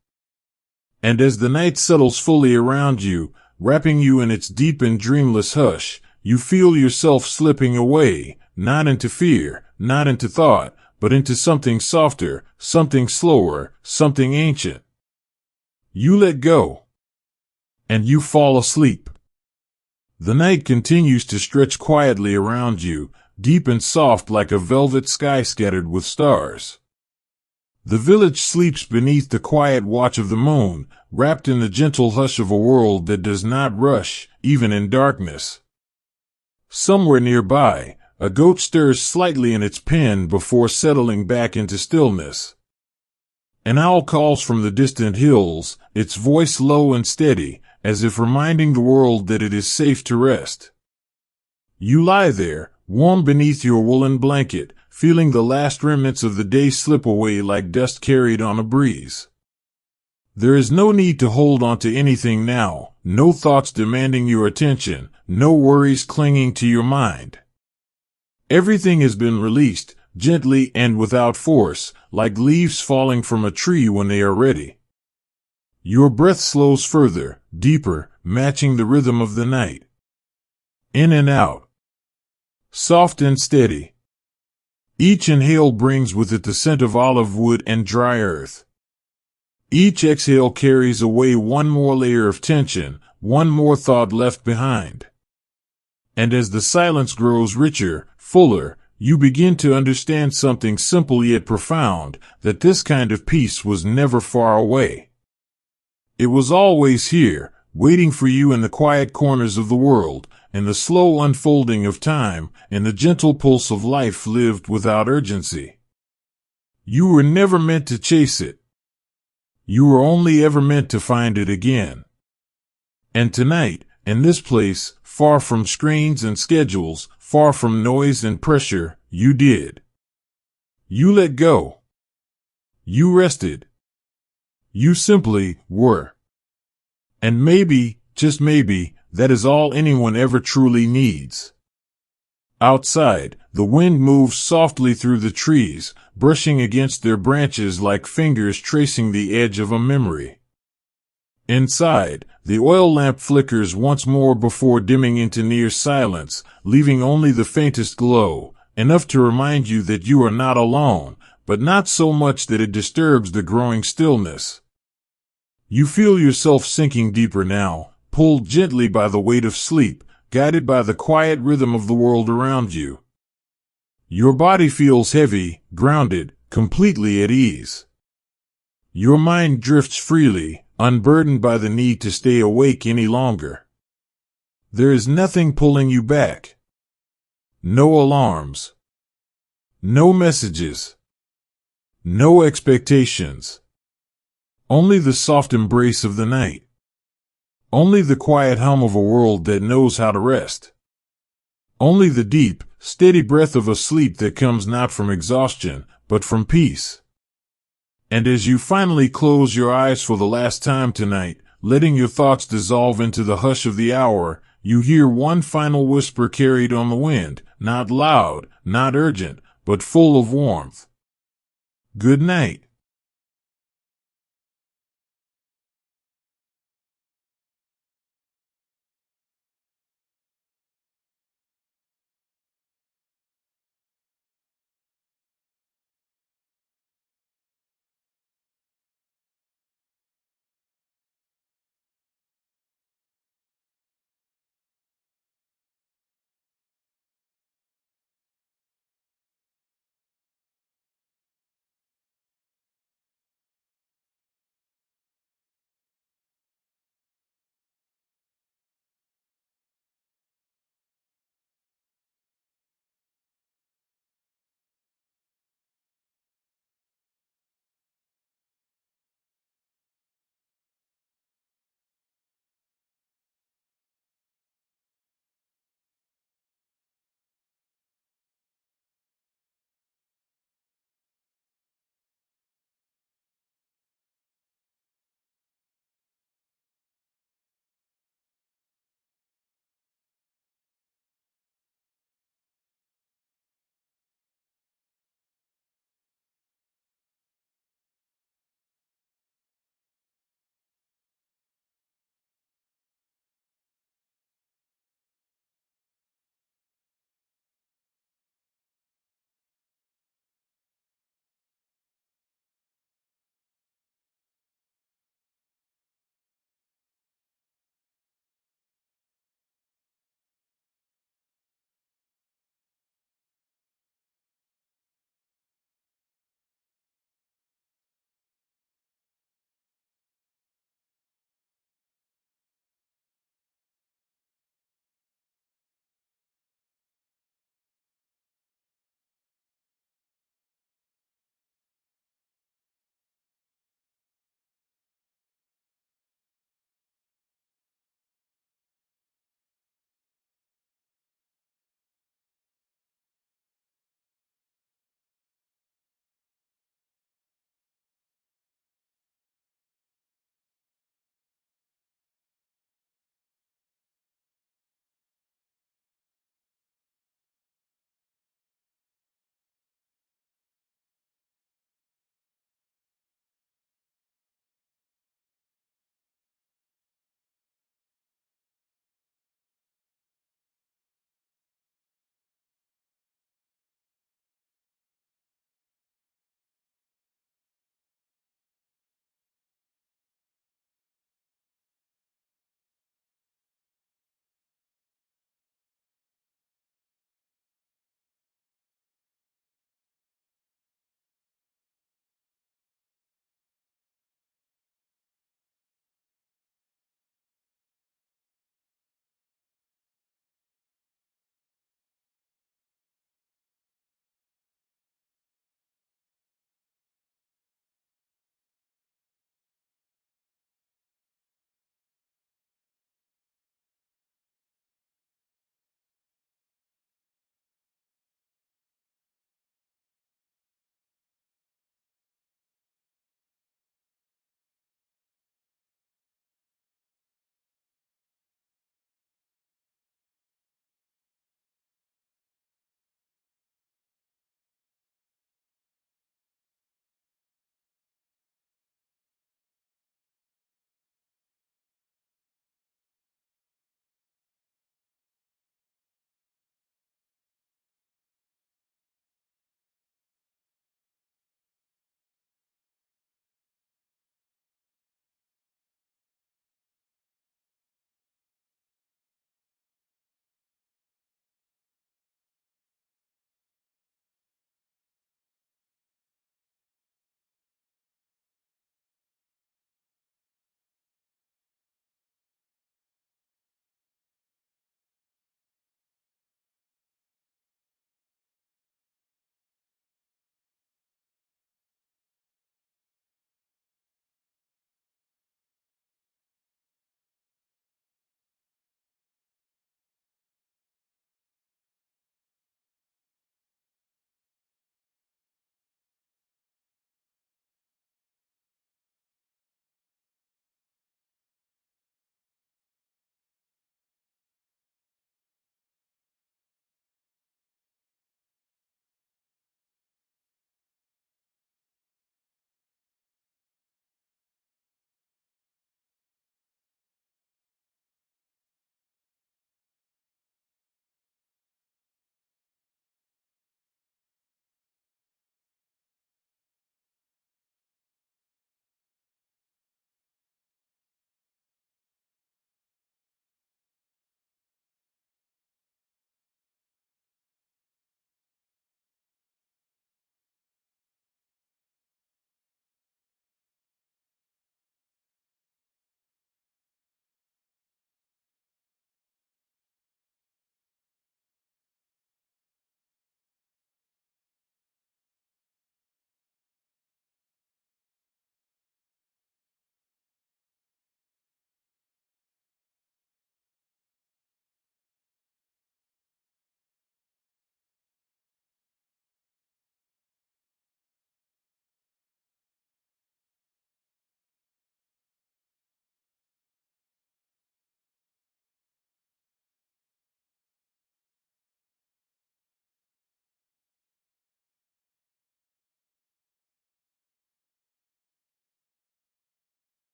And as the night settles fully around you, wrapping you in its deep and dreamless hush, you feel yourself slipping away, not into fear, not into thought, but into something softer, something slower, something ancient. You let go. And you fall asleep. The night continues to stretch quietly around you, deep and soft like a velvet sky scattered with stars. The village sleeps beneath the quiet watch of the moon, wrapped in the gentle hush of a world that does not rush, even in darkness. Somewhere nearby, a goat stirs slightly in its pen before settling back into stillness. An owl calls from the distant hills, its voice low and steady, as if reminding the world that it is safe to rest. You lie there, warm beneath your woolen blanket, feeling the last remnants of the day slip away like dust carried on a breeze. There is no need to hold on to anything now, no thoughts demanding your attention, no worries clinging to your mind. Everything has been released, gently and without force, like leaves falling from a tree when they are ready. Your breath slows further, deeper, matching the rhythm of the night. In and out. Soft and steady. Each inhale brings with it the scent of olive wood and dry earth. Each exhale carries away one more layer of tension, one more thought left behind. And as the silence grows richer, fuller, you begin to understand something simple yet profound, that this kind of peace was never far away. It was always here, waiting for you in the quiet corners of the world, in the slow unfolding of time, in the gentle pulse of life lived without urgency. You were never meant to chase it. You were only ever meant to find it again. And tonight, in this place, far from screens and schedules, far from noise and pressure, you did. You let go. You rested. You simply were. And maybe, just maybe, that is all anyone ever truly needs. Outside, the wind moves softly through the trees, brushing against their branches like fingers tracing the edge of a memory. Inside, the oil lamp flickers once more before dimming into near silence, leaving only the faintest glow, enough to remind you that you are not alone, but not so much that it disturbs the growing stillness. You feel yourself sinking deeper now, pulled gently by the weight of sleep, guided by the quiet rhythm of the world around you. Your body feels heavy, grounded, completely at ease. Your mind drifts freely, unburdened by the need to stay awake any longer. There is nothing pulling you back. No alarms. No messages. No expectations. Only the soft embrace of the night. Only the quiet hum of a world that knows how to rest. Only the deep, steady breath of a sleep that comes not from exhaustion, but from peace. And as you finally close your eyes for the last time tonight, letting your thoughts dissolve into the hush of the hour, you hear one final whisper carried on the wind, not loud, not urgent, but full of warmth. Good night.